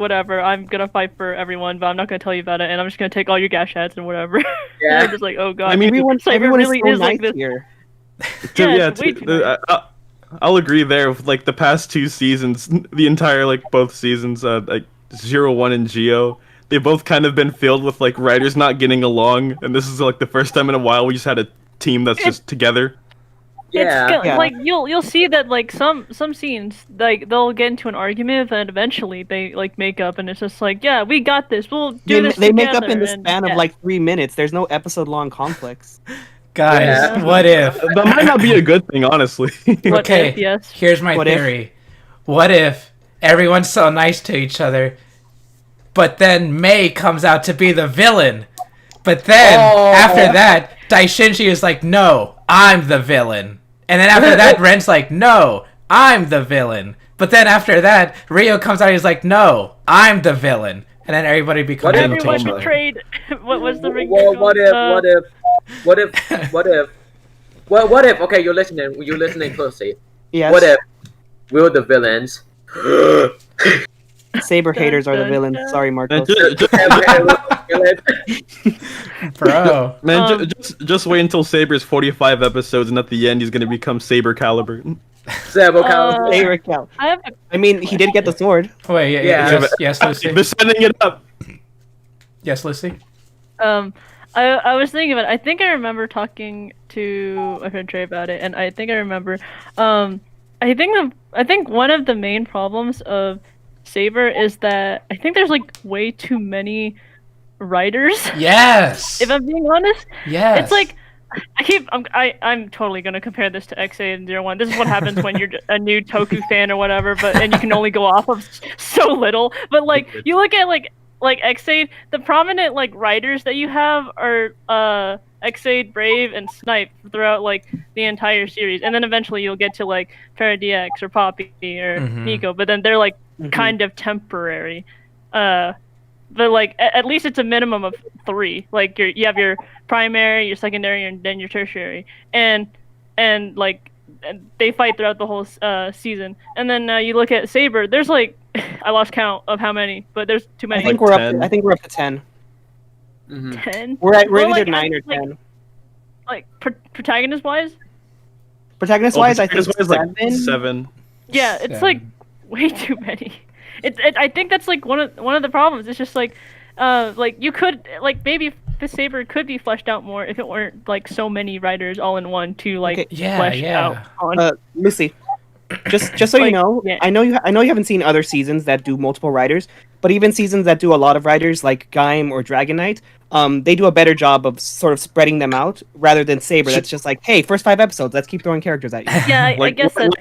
S4: whatever. I'm gonna fight for everyone, but I'm not gonna tell you about it, and I'm just gonna take all your gash heads and whatever.
S3: Yeah.
S4: And I'm just like, oh god.
S5: I mean,
S2: everyone
S4: Saber
S2: really
S4: really
S2: is
S4: is
S2: so
S4: like
S2: nice
S4: this.
S2: here.
S4: Yeah, it's way too nice.
S5: I'll agree there. With like the past two seasons, the entire like both seasons, like 01 and Geo, they've both kind of been filled with like writers not getting along, and this is like the first time in a while we just had a team that's just together.
S3: Yeah.
S4: It's like you'll see that like some scenes like they'll get into an argument and eventually they like make up, and it's just like, yeah, we got this. We'll do this
S2: They make up
S4: together,"
S2: in the
S4: and,
S2: span
S4: yeah.
S2: of like 3 minutes. There's no episode long conflicts.
S1: guys,
S3: Yeah.
S1: what if?
S5: That might not be a good thing, honestly.
S4: What
S1: Okay,
S4: if, yes.
S1: here's my
S2: What if?
S1: theory. What if everyone's so nice to each other, but then Mei comes out to be the villain? But then, after that, Daishinji is like, no, I'm the villain. And then after that, Ren's like, no, I'm the villain. But then after that, Rio comes out and he's like, no, I'm the villain. And then everybody becomes
S3: What if
S1: into
S4: Everyone
S1: each other.
S4: betrayed. What was the ring?
S3: Well,
S4: called?
S3: what if? Okay, you're listening closely.
S2: Yes.
S3: What if we're the villains?
S2: Saber haters are the
S4: dun,
S2: villains.
S4: dun.
S2: Sorry, Marcos.
S1: Bro.
S5: Man, just wait until Saber's 45 episodes, and at the end he's gonna become Saber Caliber.
S3: Saber Caliber.
S2: Saber Cal.
S4: I
S2: mean, he did get the sword.
S1: Wait, yeah,
S3: Yeah.
S1: yes, Lucy.
S5: They're setting it up.
S1: Yes, Lucy.
S4: I was thinking about it. I think I remember talking to my friend Trey about it, and I think I remember. I think one of the main problems of Saber is that I think there's like way too many writers.
S1: Yes.
S4: If I'm being honest,
S1: Yes.
S4: it's like I'm totally gonna compare this to X8 and 01. This is what happens when you're a new Toku fan or whatever, and you can only go off of so little. But like you look at like X8, the prominent like writers that you have are X8, Brave, and Snipe throughout like the entire series, and then eventually you'll get to like Paradx or Poppy or Nico, but then they're like kind of temporary. But like at least it's a minimum of 3. Like you have your primary, your secondary, and then your tertiary, and like they fight throughout the whole season. And then you look at Saber. There's like I lost count of how many, but there's too many.
S2: I think we're up to 10.
S4: 10.
S2: We're either
S4: like,
S2: 9 or 10.
S4: Like protagonist wise.
S2: Protagonist wise, I think
S5: like 7.
S4: Yeah, it's like way too many. I think that's like one of the problems. It's just like you could like maybe the Saber could be fleshed out more if it weren't like so many writers all in one to like flesh out on.
S2: Lucy, just so you know, I know you haven't seen other seasons that do multiple writers, but even seasons that do a lot of writers like Gaim or Dragon Knight, they do a better job of sort of spreading them out rather than Saber. That's just like, hey, first 5 episodes, let's keep throwing characters at you.
S4: Yeah, I guess that's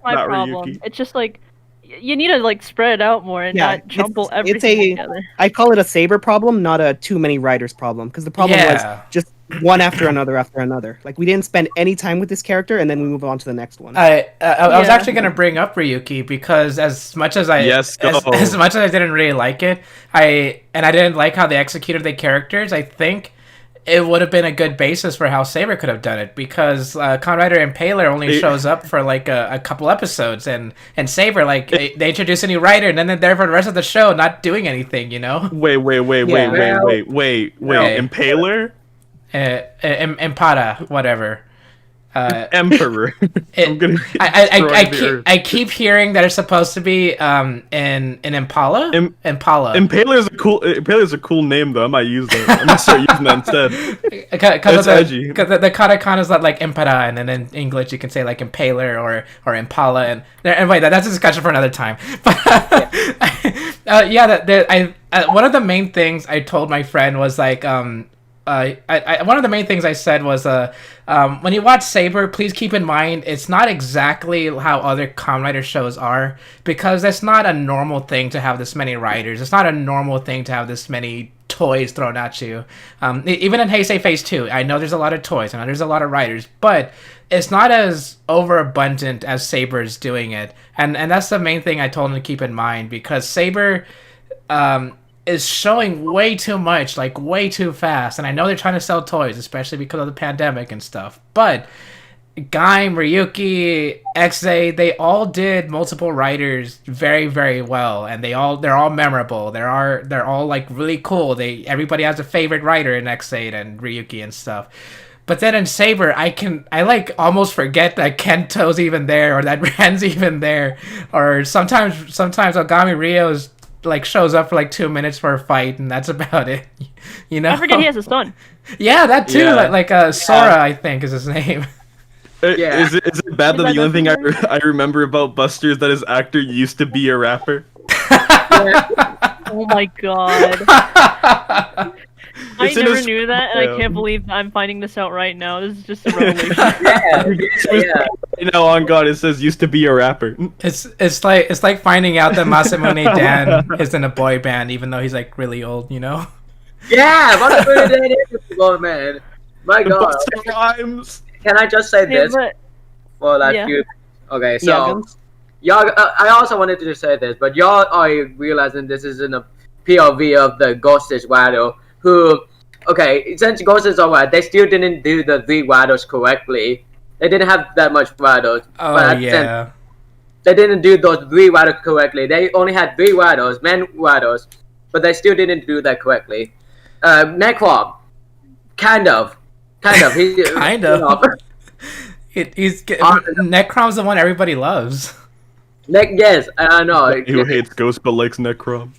S4: my problem.
S5: Ryuki.
S4: It's just like you need to like spread it out more and not jumble everything together.
S2: I call it a Saber problem, not a too many writers problem, because the problem was just one after another. Like we didn't spend any time with this character, and then we move on to the next one.
S1: I was actually going to bring up Ryuki because as much as I as much as I didn't really like it, I didn't like how they executed the characters. I think it would have been a good basis for how Saber could have done it, because Kamen Rider Impaler only shows up for like a couple episodes, and Saber like they introduce a new writer and then they're there for the rest of the show not doing anything, you know?
S5: Wait, Impaler?
S1: Impara, whatever.
S5: Emperor.
S1: I keep hearing that it's supposed to be in Impala. Impala.
S5: Impaler's a cool name though. I might use that. I'm gonna start using that instead.
S1: Because the katakana is like Impara, and then in English you can say like Impaler or Impala, and wait, that's a discussion for another time. But one of the main things I told my friend was like one of the main things I said was when you watch Saber, please keep in mind it's not exactly how other Kamen Rider shows are, because it's not a normal thing to have this many writers. It's not a normal thing to have this many toys thrown at you. Even in Heisei Phase 2, I know there's a lot of toys, I know there's a lot of writers, but it's not as overabundant as Saber's doing it. And that's the main thing I told him to keep in mind, because Saber is showing way too much, like way too fast. And I know they're trying to sell toys, especially because of the pandemic and stuff. But Gaim, Ryuki, XA, they all did multiple writers very, very well, and they're all memorable. They're all like really cool. Everybody has a favorite writer in X8 and Ryuki and stuff. But then in Saber, I like almost forget that Kento's even there, or that Ren's even there, or sometimes Ogami Ryo's like shows up for like 2 minutes for a fight, and that's about it. You know,
S4: I forget he has a son.
S1: Yeah, that too. Like Sora, I think is his name.
S5: Is it bad that the only thing I remember about Buster is that his actor used to be a rapper?
S4: Oh my god. I never knew that, and I can't believe I'm finding this out right now. This is just a revelation.
S5: You know, on God, it says used to be a rapper.
S1: It's like finding out that Masamune Dan is in a boy band, even though he's like really old. You know?
S3: Yeah, Masamune Dan is a boy man. My God. Can I just say this? Okay, so y'all. I also wanted to say this, but y'all are realizing this is in a POV of the Ghostage Wado, who, okay, since Ghostage are Wado, they still didn't do the 3 Wados correctly. They didn't have that much Wados.
S1: Oh, yeah.
S3: They didn't do those 3 Wados correctly. They only had 3 Wados, men Wados, but they still didn't do that correctly. Necrom, kind of. Kind of.
S1: Necrom's the one everybody loves.
S3: Yes, I know.
S5: Who hates Ghost but likes Necrom?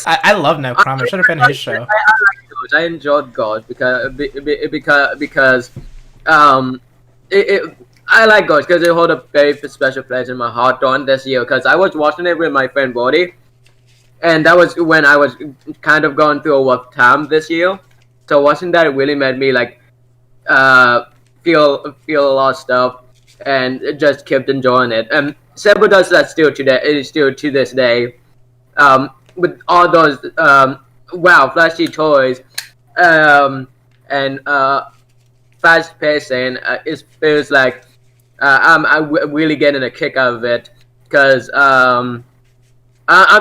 S1: I love Necrom. It should have been his show.
S3: I like Ghost. I enjoyed Ghost because I like Ghost because it hold a very special place in my heart during this year. Because I was watching it with my friend Bodhi, and that was when I was kind of going through a rough time this year. So watching that really made me like feel a lot of stuff, and just kept enjoying it. And Saber does that still today, still to this day, with all those flashy toys, and fast pacing. It feels like really getting a kick out of it because I'm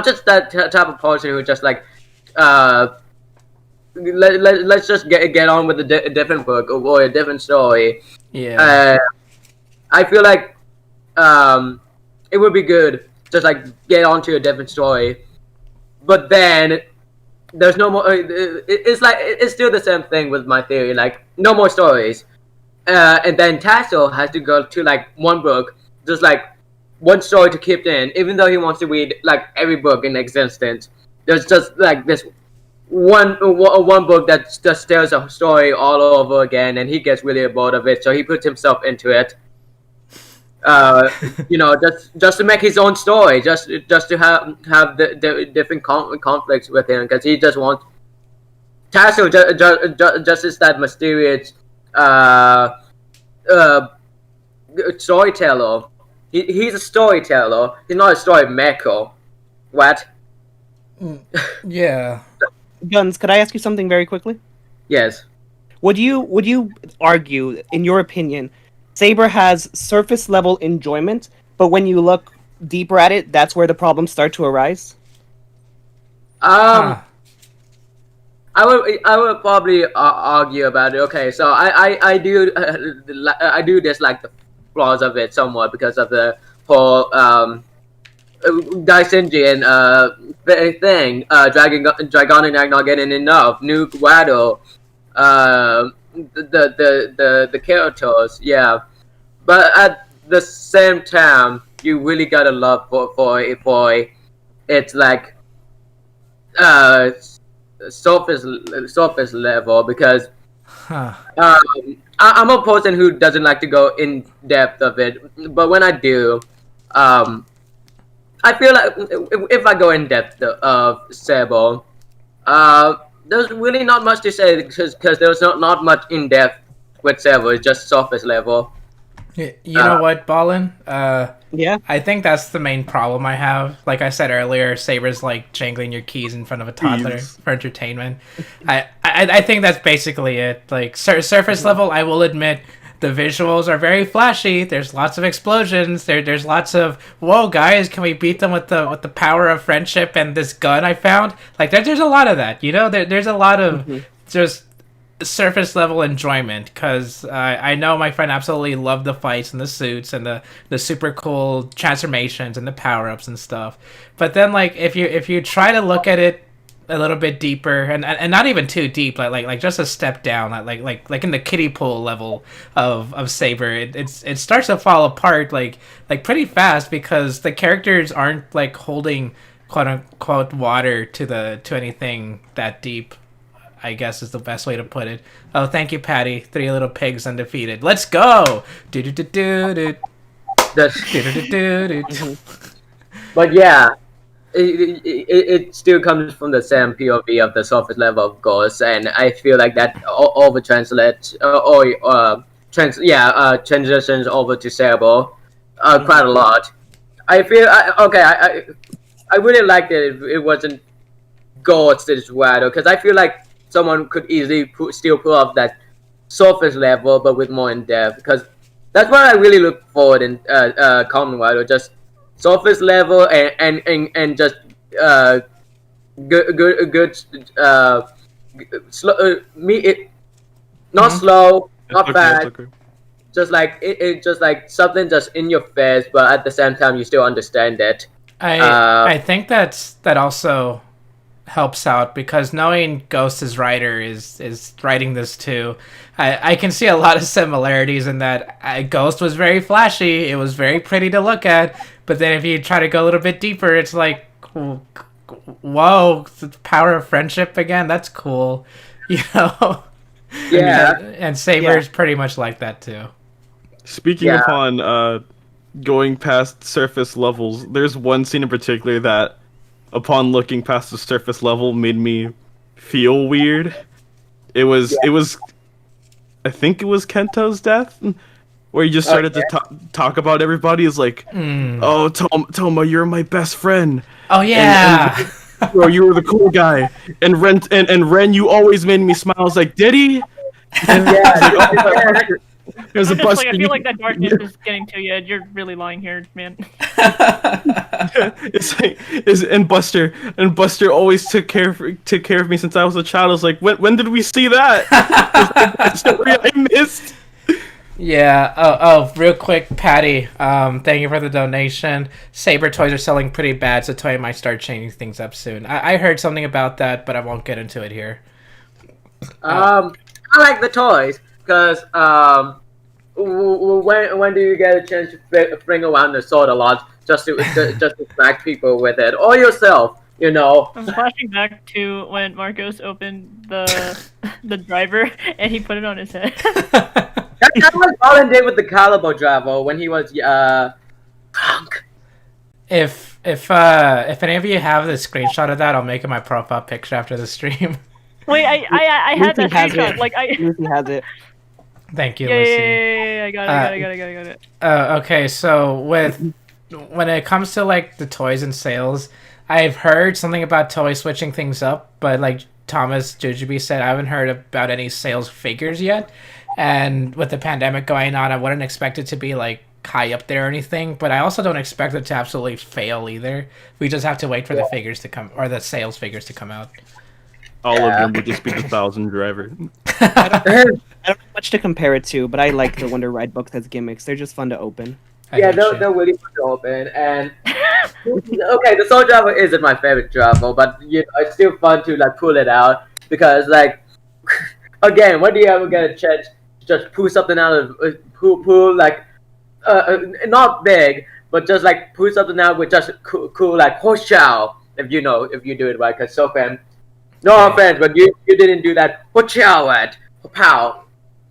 S3: just that type of person who just like let's just get on with a different book or a different story.
S1: Yeah.
S3: I feel like it would be good just like get onto a different story, but then there's no more. It's like it's still the same thing with my theory. Like no more stories, and then Tassel has to go to like one book, just like one story to keep in, even though he wants to read like every book in existence. There's just like this one book that just tells a story all over again, and he gets really bored of it, so he puts himself into it. Just to make his own story, just to have the different conflicts with him, because he just wants Tassel just is that mysterious storyteller. He's a storyteller. He's not a story maker. What?
S1: Yeah.
S2: Guns, could I ask you something very quickly?
S3: Yes.
S2: Would you argue, in your opinion, Saber has surface level enjoyment, but when you look deeper at it, that's where the problems start to arise?
S1: Huh.
S3: I would probably argue about it. Okay, so I do dislike the flaws of it somewhat because of the whole Dysenjian thing, Dragoninac not getting enough, Nuke Waddle, the characters, yeah. But at the same time, you really gotta love for it's like surface level, because
S1: Huh.
S3: I'm a person who doesn't like to go in depth of it, but when I do, I feel like if I go in depth of Saber, there's really not much to say because there's not much in depth with Saber. It's just surface level.
S1: You know what, Ballin?
S2: Yeah.
S1: I think that's the main problem I have. Like I said earlier, Saber's like jangling your keys in front of a toddler
S5: Keys.
S1: for entertainment. I think that's basically it. Like surface level, I will admit the visuals are very flashy. There's lots of explosions. There's lots of whoa guys, can we beat them with the power of friendship and this gun I found? Like there's a lot of that. You know, there's a lot of just surface level enjoyment because I know my friend absolutely loved the fights and the suits and the super cool transformations and the power ups and stuff. But then like if you try to look at it a little bit deeper and not even too deep, like just a step down, like in the kiddie pool level of Saber, it starts to fall apart like pretty fast because the characters aren't like holding quote unquote water to anything that deep, I guess is the best way to put it. Oh, thank you, Patty. 3 little pigs undefeated. Let's go! Do-do-do-do-do. Do-do-do-do-do.
S3: But yeah, it still comes from the same POV of the surface level, of course, and I feel like that over translates transitions over to Saber quite a lot. I feel I really liked it. It wasn't Ghost is Waddle, because I feel like someone could easily still pull off that surface level, but with more in depth. Because that's what I really look forward in Common Waddle, just surface level and just good slow not slow, not fast.
S5: Okay.
S3: Just like it just like something just in your face, but at the same time you still understand it.
S1: I think that also helps out because knowing Ghost as writer is writing this too. I can see a lot of similarities in that Ghost was very flashy, it was very pretty to look at, but then if you try to go a little bit deeper, it's like, whoa, the power of friendship again, that's cool, you know?
S3: Yeah.
S1: And Saber is pretty much like that too.
S5: Speaking upon going past surface levels, there's one scene in particular that upon looking past the surface level, made me feel weird. It was I think it was Kento's death, where he just started to talk about everybody. Is like, oh, Toma, you're my best friend.
S1: Oh yeah.
S5: Bro, you were the cool guy, and Ren, you always made me smile. I was like, did he? And there's a Buster.
S4: I feel like that darkness is getting to you. You're really lying here, man.
S5: And Buster always took care of me since I was a child. I was like, when did we see that? That's the story I missed.
S1: Yeah. Oh, real quick, Patty. Thank you for the donation. Saber toys are selling pretty bad, so Toy might start changing things up soon. I heard something about that, but I won't get into it here.
S3: I like the toys because when do you get a chance to bring around the sword a lot just to smack people with it or yourself? You know.
S4: I'm flashing back to when Marcos opened the driver and he put it on his head.
S3: That was Colin did with the Caliber driver when he was drunk.
S1: If any of you have the screenshot of that, I'll make it my profile picture after the stream.
S4: Wait, I had that screenshot.
S2: Lucy has it.
S1: Thank you,
S4: Yeah,
S1: Lucy.
S4: I got it.
S1: Okay, so when it comes to like the toys and sales, I've heard something about toys switching things up, but like Thomas Jujubee said, I haven't heard about any sales figures yet. And with the pandemic going on, I wouldn't expect it to be like high up there or anything, but I also don't expect it to absolutely fail either. We just have to wait for the figures to come, or the sales figures to come out.
S5: All of them would just be the 1,000 driver.
S2: I don't have much to compare it to, but I like the Wonder Ride books as gimmicks. They're just fun to open.
S3: Yeah, they're really fun to open. And okay, the Soul Driver isn't my favorite driver, but you know, it's still fun to like pull it out because like again, when do you ever get a chance to just pull something out of pull like not big, but just like pull something out with just cool like horse chow if you do it right, because so fan. No offense, but you didn't do that. Watch out, pow.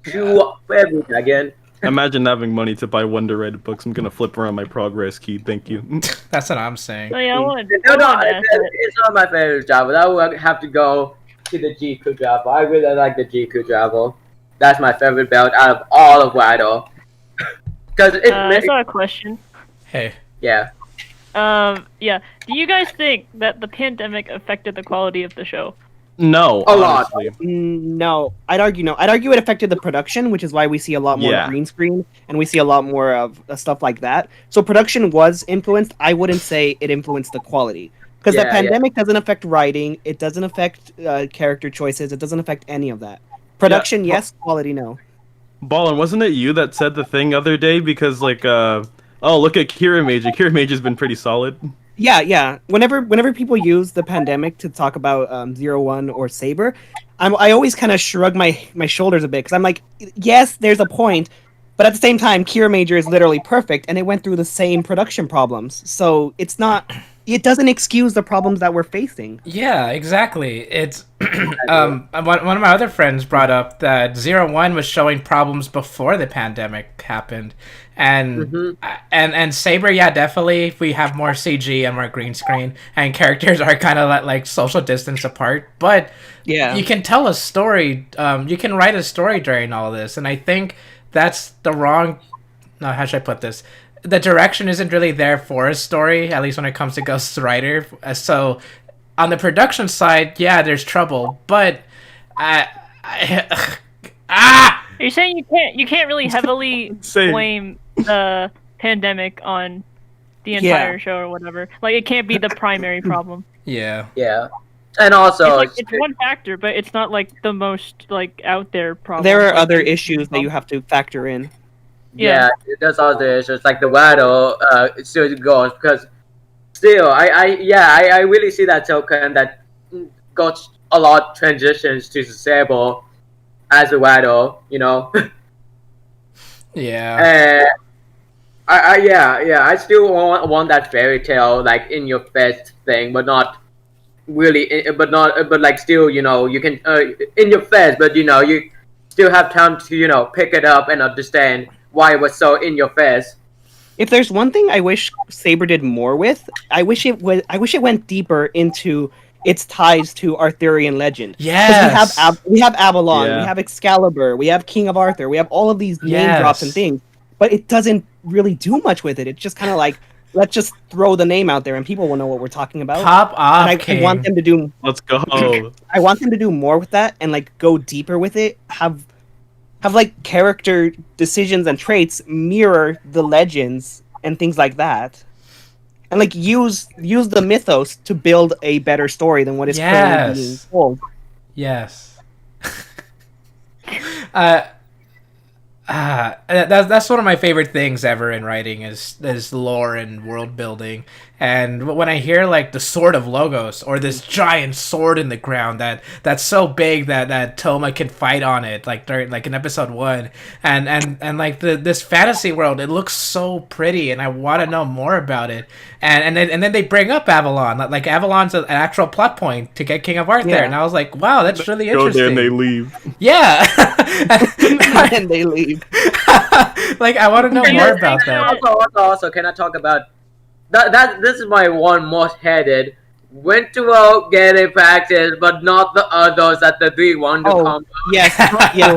S3: You everything again.
S5: Imagine having money to buy Wonder Red books. I'm gonna flip around my progress key. Thank you.
S1: That's what I'm saying.
S4: Oh, yeah,
S3: It's not my favorite Java. That would have to go to the Jiku Java. I really like the Jiku Java. That's my favorite belt out of all of Wado. Because
S4: I saw a question.
S1: Hey.
S3: Yeah.
S4: Yeah. Do you guys think that the pandemic affected the quality of the show?
S5: No,
S3: A lot.
S5: honestly.
S2: No, I'd argue no. I'd argue it affected the production, which is why we see a lot more green screen and we see a lot more of stuff like that. So production was influenced. I wouldn't say it influenced the quality because the pandemic doesn't affect writing. It doesn't affect character choices. It doesn't affect any of that. Production, yes. Quality, no.
S5: Ballin, wasn't it you that said the thing other day? Because like, oh, look at Kiramage. Kirame's been pretty solid.
S2: Yeah. Whenever people use the pandemic to talk about 01 or Saber, I always kind of shrug my shoulders a bit because I'm like, yes, there's a point, but at the same time, Kira Major is literally perfect, and it went through the same production problems, so it doesn't excuse the problems that we're facing.
S1: Yeah, exactly. It's one of my other friends brought up that 01 was showing problems before the pandemic happened. And and Saber, yeah, definitely we have more CG and more green screen, and characters are kind of like social distance apart. But
S2: yeah,
S1: you can tell a story. You can write a story during all this, and I think that's the wrong. No, how should I put this? The direction isn't really there for a story, at least when it comes to Ghost Rider. So on the production side, yeah, there's trouble, but
S4: You're saying you can't really heavily blame the pandemic on the entire show or whatever. Like it can't be the primary problem.
S1: Yeah.
S3: Yeah. And also
S4: it's one factor, but it's not like the most like out there problem.
S2: There are other issues that you have to factor in.
S3: Yeah, that's all the issues. Like the Waddle still goes because still I really see that token that got a lot transitions to Saber as a Waddle, you know.
S1: Yeah.
S3: I still want that fairy tale like in your face thing, but not really, but like still, you know, you can in your face, but you know, you still have time to, you know, pick it up and understand why it was so in your face.
S2: If there's one thing I wish Saber did more with, I wish it went deeper into its ties to Arthurian legend. 'Cause
S1: Yes.
S2: we have Avalon, we
S5: Yeah.
S2: have Excalibur, we have King of Arthur, we have all of these name drops and
S1: Yes.
S2: things, but it doesn't really do much with it. It's just kind of like, let's just throw the name out there and people will know what we're talking about.
S1: Pop off,
S2: And I
S1: King.
S2: want them to do
S5: Let's go.
S2: I want them to do more with that and like go deeper with it. Have like character decisions and traits mirror the legends and things like that. And like use the mythos to build a better story than what is currently being
S1: Yes.
S2: told.
S1: Yes. uh, that's one of my favorite things ever in writing is lore and world building. And when I hear like the Sword of Logos or this giant sword in the ground that's so big that Toma can fight on it like during like in episode 1 and like this fantasy world, it looks so pretty and I want to know more about it. And then they bring up Avalon, like Avalon's an actual plot point to get King of Arthur,
S2: Yeah.
S1: and I was like, wow, that's really
S5: Go there
S1: interesting.
S5: and they leave.
S1: Yeah.
S2: And they leave.
S1: Like I want to know
S3: And
S1: more
S3: then-
S1: about that.
S3: Also, can I talk about that? This is my one most hated. Went to getting practice, but not the others that the three want to
S2: Oh.
S3: come.
S2: Yes, yeah,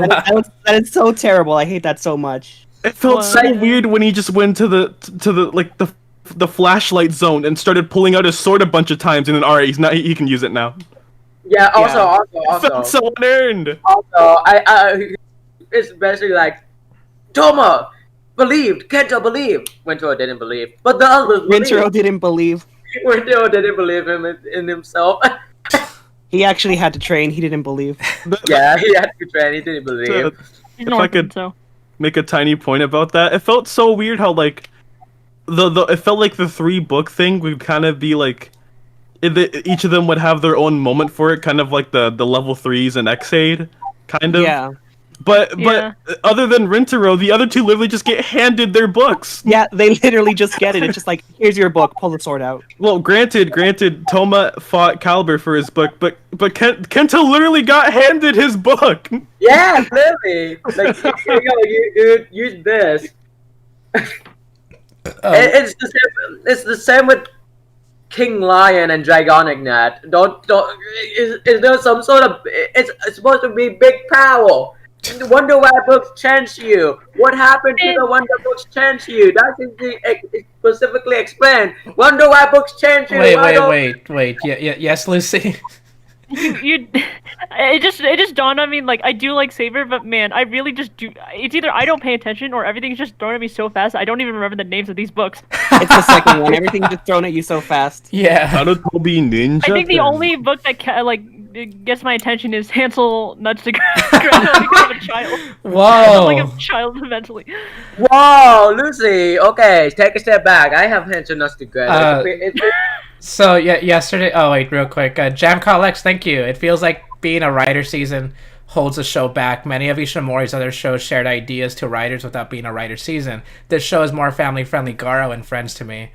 S2: that is so terrible. I hate that so much.
S5: It felt
S4: What?
S5: so weird when he just went to the like the flashlight zone and started pulling out his sword a bunch of times, and then alright, he can use it now.
S3: Yeah. Also,
S2: Yeah.
S5: It felt so unearned.
S3: also, I it's basically like Toma believed, Kento believed, Wintero didn't believe, but the others
S2: Rintaro
S3: believed.
S2: didn't believe.
S3: Wintero didn't believe in himself.
S2: He actually had to train. He didn't believe.
S3: Yeah, he had to train. He didn't believe.
S4: He's
S5: If
S4: an
S5: I
S4: orphan,
S5: could-
S4: so.
S5: Make a tiny point about that. It felt so weird how like it felt like the 3-book thing would kind of be like each of them would have their own moment for it, kind of like the level 3s and Xaid, kind of.
S2: Yeah.
S5: But
S4: Yeah.
S5: other than Rintaro, the other two literally just get handed their books.
S2: Yeah, they literally just get it. It's just like, here's your book. Pull the sword out.
S5: Well, granted, Toma fought Caliber for his book, but Kenta literally got handed his book.
S3: Yeah, clearly. Like, here you go, dude, use this.
S1: Oh,
S3: It's the same with King Lion and Dragonic Nat. Don't. Is there some sort of? It's supposed to be big power. Wonder why books change you. What happened to the Wonder books change you? That is specifically explained. Wonder why books change you. Why don't-
S1: wait. Yes, Lucy.
S4: It just dawned on me, like, I do like Saber, but man, I really just do. It's either I don't pay attention or everything's just thrown at me so fast I don't even remember the names of these books.
S2: It's the second one. Everything's just thrown at you so fast.
S1: Yeah.
S5: How did Toby Ninja?
S4: I think the
S5: then?
S4: only book that gets my attention is Hansel Nuts to Gretel because I'm a child. I'm like
S1: Whoa.
S4: a child mentally.
S3: Whoa, Lucy. Okay, take a step back. I have hinted us to
S1: Uh,
S3: Greta.
S1: So yeah, yesterday. Oh wait, real quick. Jam Collex, thank you. It feels like being a writer season holds the show back. Many of Ishimori's other shows shared ideas to writers without being a writer season. This show is more family friendly. Garo and Friends to me.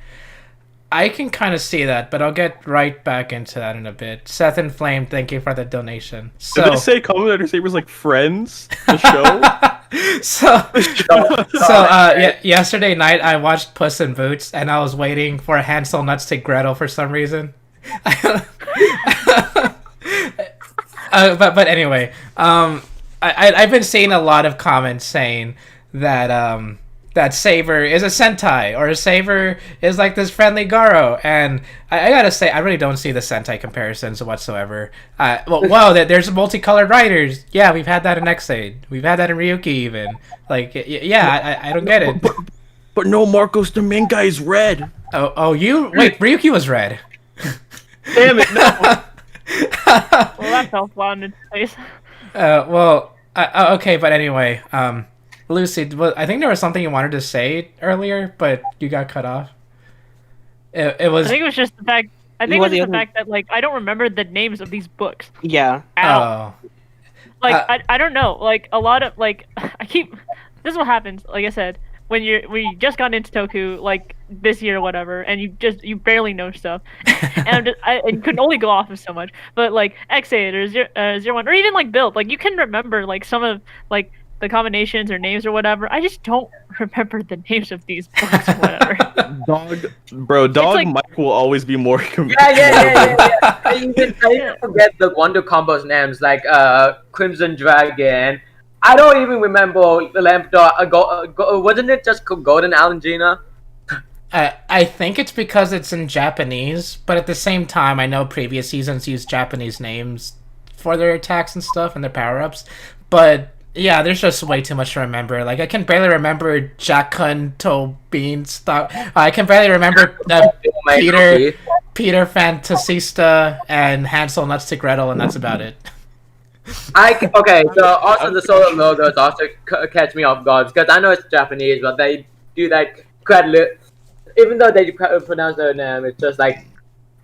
S1: I can kind of see that, but I'll get right back into that in a bit. Seth and Flame, thank you for the donation.
S5: Did they say Kamen Rider Saber's like Friends? The show?
S1: Yesterday night I watched Puss in Boots and I was waiting for Hansel Nuts to Gretel for some reason. But anyway, I've been seeing a lot of comments saying that that Saber is a Sentai or Saber is like this friendly Garo, and I gotta say I really don't see the Sentai comparisons whatsoever. There's multicolored riders. Yeah, we've had that in Xaid. We've had that in Ryuki even. Like, yeah, I don't get it.
S5: But no, Marcos, the main guy is red.
S1: Wait, Ryuki was red.
S5: Damn it, no.
S4: Well, that fell flat in its face.
S1: Okay, but anyway, Lucy, I think there was something you wanted to say earlier, but you got cut off. It was.
S4: I think it was just the fact. I think it
S2: What
S4: was
S2: the
S4: just the
S2: other-
S4: fact that like I don't remember the names of these books
S2: Yeah.
S4: at all.
S1: Oh.
S4: Like I don't know. Like a lot of like I keep. This is what happens. Like I said, when you just got into Toku like this year or whatever, and you barely know stuff, and you can only go off of so much. But like X8 or 01 or even like Build, like you can remember like some of like the combinations or names or whatever. I just don't remember the names of these books or whatever.
S5: Dog
S4: like-
S5: Mike will always be more.
S3: Yeah. I even forget the Wonder Combo's names, like Crimson Dragon. I don't even remember the Lamp Dog. Wasn't it just Golden Alangina?
S1: I think it's because it's in Japanese, but at the same time, I know previous seasons use Japanese names for their attacks and stuff and their power-ups. But yeah, there's just way too much to remember. Like, I can barely remember Jakun to Beanstalk. I can barely remember Peter Fantasista and Hansel Nuts to Gretel, and that's about it.
S3: Okay, so also the solo logos also catch me off guard because I know it's Japanese, but they do that quite even though they pronounce their name, it's just like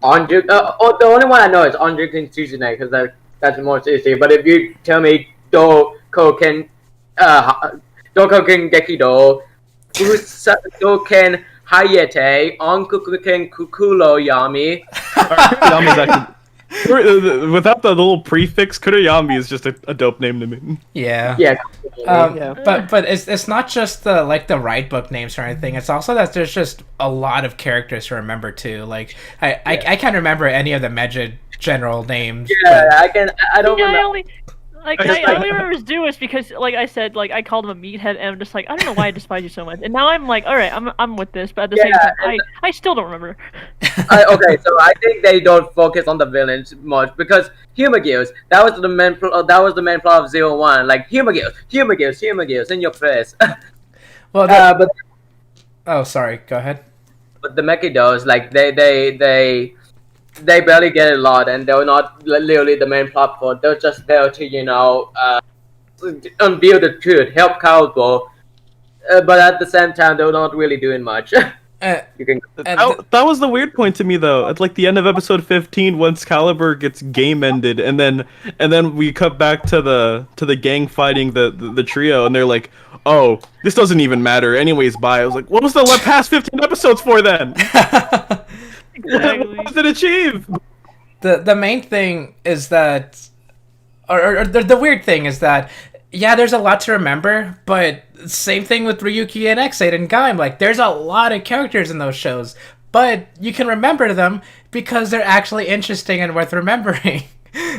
S3: Anjuk. The only one I know is Anjuk and Suzune because that's more easy. But if you tell me Dokoken Gekido, Doken Hayete, Onkuken Kukulo Yami.
S5: Kuriyami's actually, without the little prefix, Kuriyami is just a dope name to me.
S1: Yeah.
S3: Yeah.
S1: But it's not just the the right book names or anything. It's also that there's just a lot of characters to remember too. Like I can't remember any of the Megid general names.
S3: Yeah, I don't
S4: Yeah,
S3: remember.
S4: I only remember Zeus because, like I said, like I called him a meathead, and I'm just like, I don't know why I despise you so much. And now I'm like, all right, I'm with this, but at the same time, I still don't remember.
S3: Okay, so I think they don't focus on the villains much because humor gills. That was the main plot of 01. Like humor gills in your face.
S1: Well,
S3: but
S1: oh, sorry. Go ahead.
S3: But the Mechidos, like they barely get a lot, and they're not literally the main plot for. They're just there to unveil the truth, help Cowboy, but at the same time, they're not really doing much. You can.
S5: That was the weird point to me, though. At like the end of episode 15, once Caliber gets game ended, and then we cut back to the gang fighting the trio, and they're like, "Oh, this doesn't even matter, anyways." Bye. I was like, "What was the past 15 episodes for then?"
S4: Exactly.
S5: What did it achieve?
S1: The main thing is that, or the weird thing is that, yeah, there's a lot to remember, but same thing with Ryuki and X8 and Gaim. Like, there's a lot of characters in those shows, but you can remember them because they're actually interesting and worth remembering.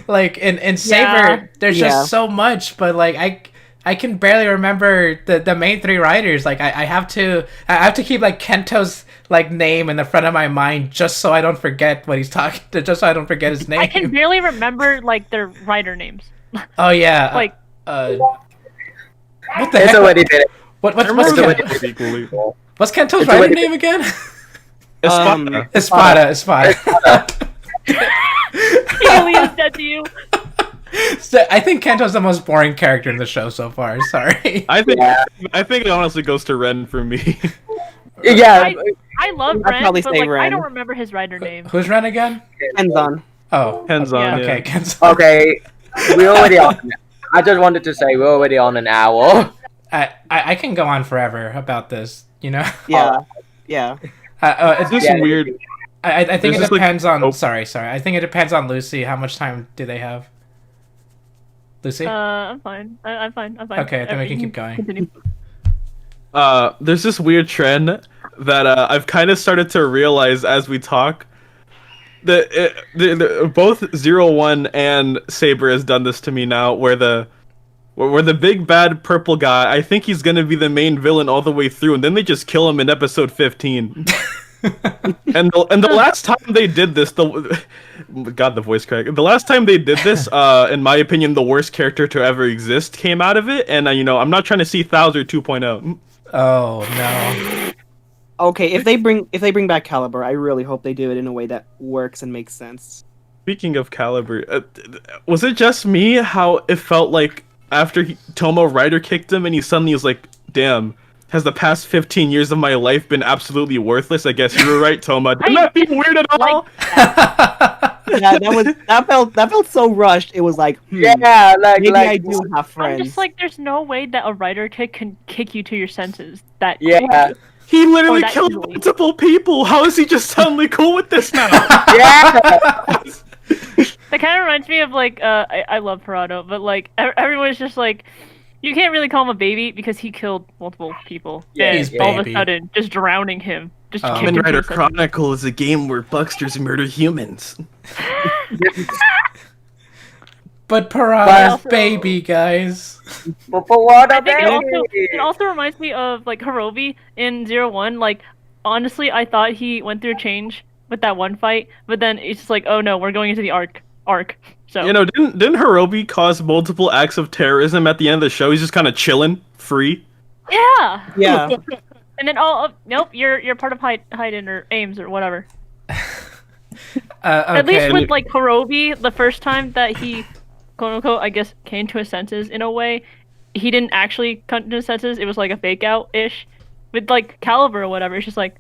S1: Like, in Saber, there's just so much, but like, I can barely remember the main three writers. Like, I have to keep like Kento's like name in the front of my mind just so I don't forget what he's talking to, just so I don't forget his name.
S4: I can barely remember like their writer names.
S1: Oh yeah.
S4: Like
S1: what the
S3: It's
S1: heck?
S3: already did it.
S1: What's Kento's
S3: It's
S1: writer
S3: already-
S1: name again?
S5: Espada.
S1: Espada.
S4: Alias dead to you.
S1: So, I think Kento's the most boring character in the show so far. Sorry.
S5: I think it honestly goes to Ren for me.
S3: Yeah.
S4: I love
S2: I'd
S4: Ren,
S2: probably
S4: but
S2: say
S4: like I
S2: Ren.
S4: don't remember his writer name.
S1: Who's Ren again?
S2: Hands-on.
S1: Oh,
S5: Hands on.
S4: Yeah.
S1: okay. Kenzo.
S3: Okay, we're already on. I just wanted to say we're already on an hour.
S1: I can go on forever about this. You know.
S2: Yeah. Yeah.
S5: It's just
S3: Yeah.
S5: weird.
S1: I think
S5: There's
S1: it
S5: just, like,
S1: depends on.
S5: oh.
S1: Sorry. I think it depends on Lucy. How much time do they have? Lucy.
S4: I'm fine. I'm fine.
S1: Okay, then we can
S4: You
S1: keep going.
S4: Continue.
S5: There's this weird trend that I've kind of started to realize as we talk. Both 01 and Saber has done this to me now, where the big bad purple guy, I think he's gonna be the main villain all the way through, and then they just kill him in episode 15. and the last time they did this, the voice crack. The last time they did this, in my opinion, the worst character to ever exist came out of it, and I'm not trying to see Thouser 2.0.
S1: Oh no.
S2: Okay, if they bring back Caliber, I really hope they do it in a way that works and makes sense.
S5: Speaking of Caliber, was it just me how it felt like after Tomo Rider kicked him and he suddenly was like, damn, has the past 15 years of my life been absolutely worthless? I guess you were right, Toma. Didn't that feel weird at all?
S2: Yeah, that felt so rushed. It was like,
S3: Yeah,
S2: maybe I do have
S4: I'm
S2: friends.
S4: just like, there's no way that a writer can kick you to your senses. That
S3: Yeah.
S4: quick.
S5: He literally
S4: that
S5: killed
S4: easily.
S5: multiple people. How is he just suddenly cool with this now?
S3: yeah.
S4: That kind of reminds me of like I love Parado, but like everyone's just like, you can't really call him a baby because he killed multiple people.
S3: Yeah,
S4: and
S1: he's
S4: all of a
S1: baby.
S4: sudden, just drowning him. Just
S1: Oh.
S4: kicked
S5: Kamen
S4: him to
S5: Rider
S4: the side.
S5: Chronicle is a game where Bucksters murder humans.
S1: But Parag
S3: But-
S1: is baby, guys.
S3: But for what
S4: I
S3: a
S4: think
S3: baby!
S4: it also reminds me of like Hirobi in 01. Like honestly, I thought he went through a change with that one fight, but then it's just like, oh no, we're going into the arc. So
S5: You know, didn't Hirobi cause multiple acts of terrorism at the end of the show? He's just kind of chilling, free.
S4: yeah.
S2: Yeah.
S4: And then nope, you're part of Haydn or Ames or whatever. At least
S1: Okay.
S4: with like Hirobi, the first time that he quote unquote I guess came to his senses in a way, he didn't actually come to his senses. It was like a fake out ish. With like Caliber or whatever, it's just like,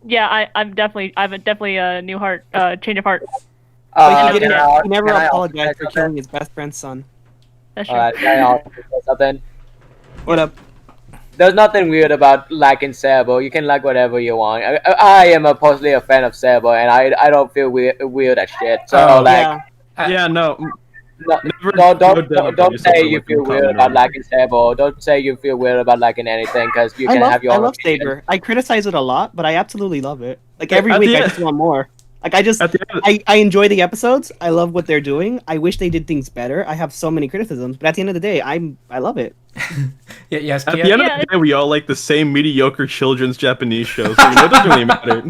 S4: yeah, I'm definitely a new heart, change of heart.
S2: But he,
S4: can
S2: didn't,
S4: I-
S2: he never
S3: can I also
S2: apologized
S3: say
S2: for
S3: something?
S2: killing his best friend's son.
S4: That's true.
S3: Alright, can I also say something?
S2: What up?
S3: There's nothing weird about liking Saber. You can like whatever you want. I am personally a fan of Saber, and I don't feel weird at shit. So
S1: Oh,
S3: like,
S2: Yeah.
S5: Yeah, no.
S3: no,
S5: Never-
S3: don't
S5: no
S3: don't
S5: doubt
S3: don't,
S5: about
S3: don't
S5: yourself
S3: say
S5: for
S3: you
S5: liking
S3: feel weird
S5: Kamen
S3: about
S5: Rider.
S3: liking Saber. Don't say you feel weird about liking anything because you can have your
S2: I
S3: own
S2: love
S3: opinion.
S2: Saber. I criticize it a lot, but I absolutely love it. Like
S5: Yeah,
S2: every
S5: at
S2: week,
S5: the
S2: I
S5: end-
S2: just want more. Like I just,
S5: At the end,
S2: I enjoy the episodes. I love what they're doing. I wish they did things better. I have so many criticisms, but at the end of the day, I love it.
S1: Yes,
S5: at
S1: Kia?
S5: the end
S4: Yeah,
S5: of the day, we all like the same mediocre children's Japanese shows, so you know, it doesn't really matter.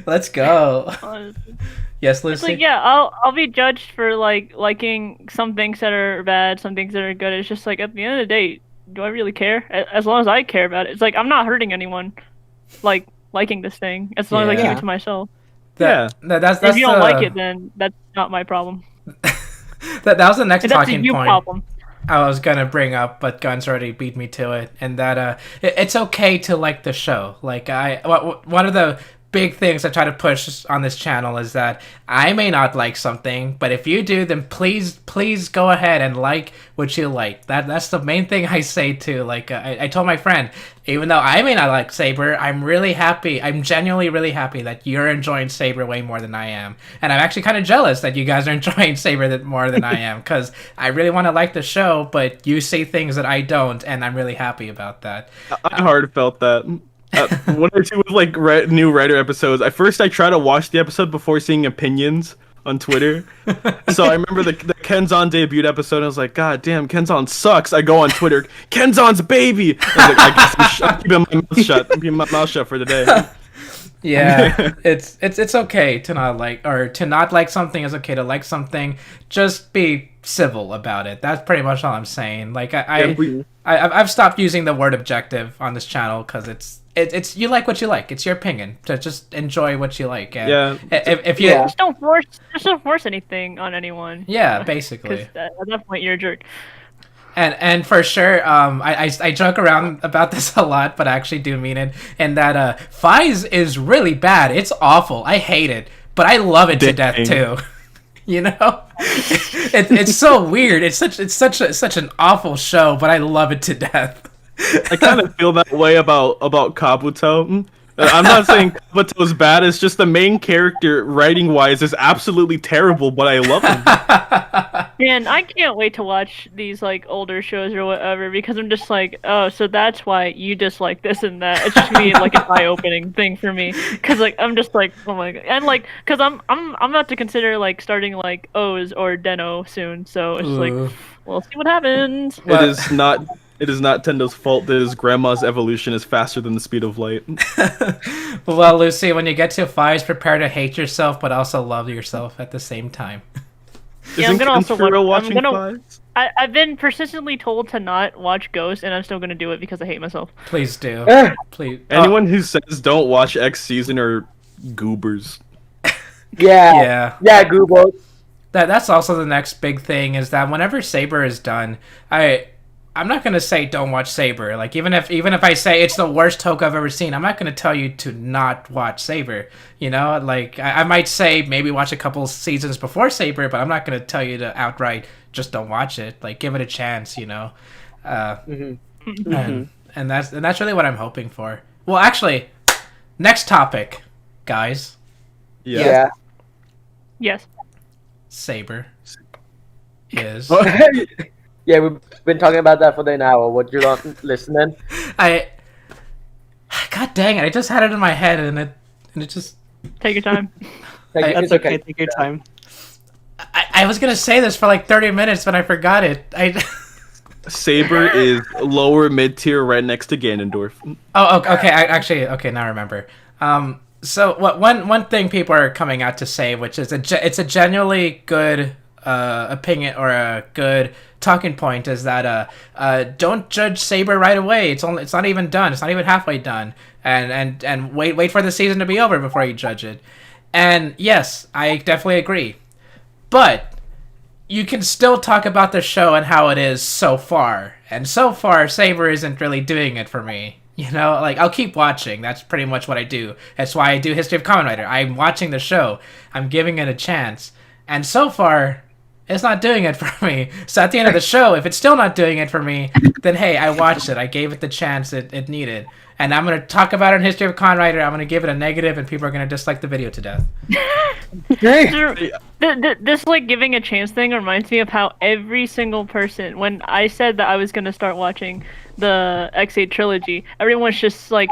S1: Let's go.
S4: Honestly.
S1: Yes,
S4: It's
S1: Lucy.
S4: like, yeah, I'll be judged for like liking some things that are bad, some things that are good. It's just like at the end of the day, do I really care? As long as I care about it, it's like I'm not hurting anyone, like liking this thing. As long as I keep
S2: Yeah.
S4: it to myself.
S1: That's
S4: If you don't like
S1: the-
S4: it, then that's not my problem.
S1: that was the next
S4: That's a
S1: talking
S4: you
S1: point
S4: problem.
S1: I was gonna bring up, but Guns already beat me to it. And that it's okay to like the show. Like one of the big things I try to push on this channel is that I may not like something, but if you do, then please go ahead and like what you like. That's the main thing I say too. Like I told my friend, even though I may not like Saber, I'm really happy. I'm genuinely really happy that you're enjoying Saber way more than I am, and I'm actually kind of jealous that you guys are enjoying Saber more than I am, because I really want to like the show, but you see things that I don't, and I'm really happy about that.
S5: I hard felt that. When I do with like new writer episodes, at first I try to watch the episode before seeing opinions on Twitter. So I remember the Kenzon debut episode. I was like, God damn, Kenzon sucks. I go on Twitter, Kenzon's baby. I was like, I guess I'm keeping my mouth shut. I'm keeping my mouth shut for the day.
S1: Yeah, it's okay to not like, or to not like something is okay to like something. Just be civil about it. That's pretty much all I'm saying. Like I've stopped using the word objective on this channel because it's you like what you like. It's your opinion. To just enjoy what you like. And
S5: Yeah.
S1: If you
S3: Yeah.
S4: Just don't force anything on anyone.
S1: yeah,
S4: Because
S1: basically.
S4: at that point you're a jerk.
S1: And for sure, I joke around about this a lot, but I actually do mean it. And that Fies is really bad. It's awful. I hate it, but I love it to death
S5: Dang.
S1: too. You know, it's so weird. It's such an awful show, but I love it to death.
S5: I kind of feel that way about Kabuto. I'm not saying Kabuto's bad. It's just the main character, writing wise, is absolutely terrible, but I love him.
S4: Man, I can't wait to watch these like older shows or whatever because I'm just like, oh, so that's why you dislike this and that. It's just gonna be like an eye-opening thing for me because like I'm just like, oh my god, and like because I'm about to consider like starting like O's or Den-O soon, so it's just
S1: Ooh.
S4: like we'll see what happens.
S5: It is not Tendo's fault that his grandma's evolution is faster than the speed of light.
S1: Well, Lucy, when you get to Fies, prepare to hate yourself, but also love yourself at the same time.
S4: Yeah, I'm
S5: Isn't
S4: gonna also
S5: Kenshiro
S4: watch. I'm
S5: watching
S4: gonna.
S5: Fies?
S4: I've been persistently told to not watch Ghost, and I'm still gonna do it because I hate myself.
S1: Please do.
S3: Eh.
S1: Please.
S5: Anyone who says don't watch X season are goobers.
S3: Yeah.
S1: Yeah.
S3: Google.
S1: That's also the next big thing is that whenever Saber is done, I'm not gonna say don't watch Saber. Like even if I say it's the worst Toku I've ever seen, I'm not gonna tell you to not watch Saber. You know, like I might say maybe watch a couple seasons before Saber, but I'm not gonna tell you to outright just don't watch it. Like give it a chance. You know, and that's really what I'm hoping for. Well, actually, next topic, guys.
S3: Yeah.
S4: Yes.
S1: Saber is
S3: Yeah, we've been talking about that for an hour. Would you not listening?
S1: God dang it! I just had it in my head, and it just.
S4: Take your time.
S2: That's okay. Take your time.
S1: I was gonna say this for like 30 minutes, but I forgot it.
S5: Saber is lower mid tier, right next to Ganondorf.
S1: Oh, okay. Okay. Now I remember. So one thing people are coming out to say, which is it's a genuinely good opinion or a good talking point, is that don't judge Saber right away. It's not even done. It's not even halfway done. And wait for the season to be over before you judge it. And yes, I definitely agree. But you can still talk about the show and how it is so far. And so far, Saber isn't really doing it for me. You know, like, I'll keep watching. That's pretty much what I do. That's why I do History of Kamen Rider. I'm watching the show. I'm giving it a chance. And so far, it's not doing it for me. So at the end of the show, if it's still not doing it for me, then hey, I watched it. I gave it the chance it needed. And I'm going to talk about it in History of Kamen Rider. I'm going to give it a negative, and people are going to dislike the video to death.
S4: This like giving a chance thing reminds me of how every single person, when I said that I was gonna start watching the X8 trilogy, everyone's just like,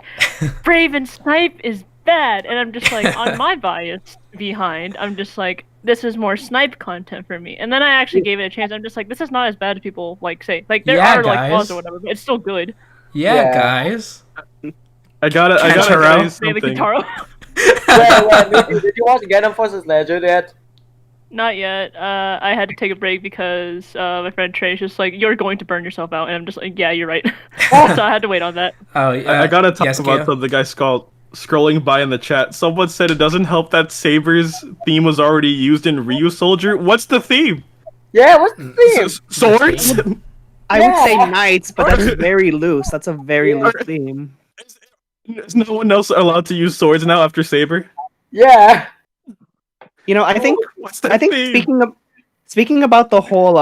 S4: Brave and Snipe is bad, and I'm just like, on my bias behind, I'm just like, this is more Snipe content for me. And then I actually gave it a chance. I'm just like, this is not as bad as people like say. Like there are like flaws or whatever, but it's still good.
S1: Yeah, guys.
S5: I gotta say something.
S4: Maybe Kitaro.
S3: Did you watch Gundam Forces Legend yet?
S4: Not yet. I had to take a break because my friend Trey's just like, you're going to burn yourself out, and I'm just like, yeah, you're right. So I had to wait on that.
S1: Oh,
S5: I gotta talk about the guy scrolling by in the chat. Someone said it doesn't help that Saber's theme was already used in Ryu Soldier. What's the theme?
S3: Yeah, what's the theme?
S5: Swords?
S2: I would say knights, but that's very loose. That's a very loose theme.
S5: Is no one else allowed to use swords now after Saber?
S3: Yeah.
S2: You know, I think
S5: theme?
S2: speaking about the whole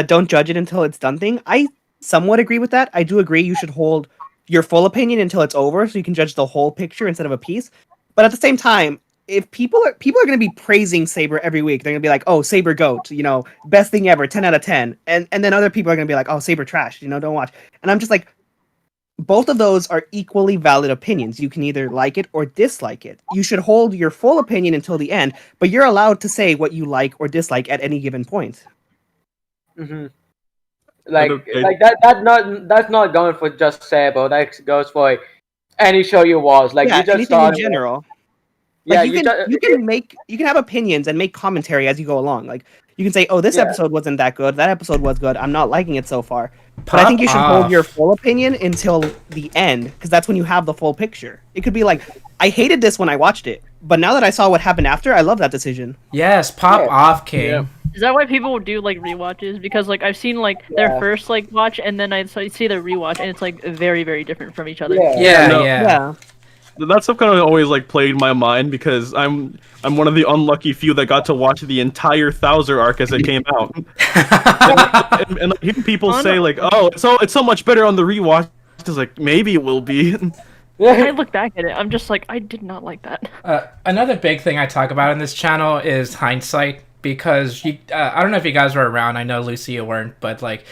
S2: don't judge it until it's done thing, I somewhat agree with that. I do agree you should hold your full opinion until it's over, so you can judge the whole picture instead of a piece. But at the same time, if people are going to be praising Saber every week, they're going to be like, "Oh, Saber GOAT, you know, best thing ever, 10 out of 10," and then other people are going to be like, "Oh, Saber trash, you know, don't watch." And I'm just like, both of those are equally valid opinions. You can either like it or dislike it. You should hold your full opinion until the end, but you're allowed to say what you like or dislike at any given point.
S3: Mm-hmm. Like that's not going for just Saber. That goes for any show you watch. Like
S2: yeah,
S3: you just
S2: anything in general.
S3: Yeah,
S2: like you can have opinions and make commentary as you go along. Like you can say, "Oh, this episode wasn't that good. That episode was good. I'm not liking it so far." But I think you should hold your full opinion until the end, because that's when you have the full picture. It could be like, I hated this when I watched it, but now that I saw what happened after, I love that decision.
S1: Yes, pop off, King. Yeah.
S4: Is that why people do like rewatches? Because like I've seen like their first like watch, and then I see their rewatch, and it's like very, very different from each other.
S1: Yeah.
S5: That stuff kind of always like played my mind, because I'm one of the unlucky few that got to watch the entire Thouser arc as it came out. and like, hearing people say like, "Oh, it's so much better on the rewatch," it's like maybe it will be.
S4: I look back at it, I'm just like, I did not like that.
S1: Another big thing I talk about in this channel is hindsight. Because I don't know if you guys were around. I know Lucy you weren't, but like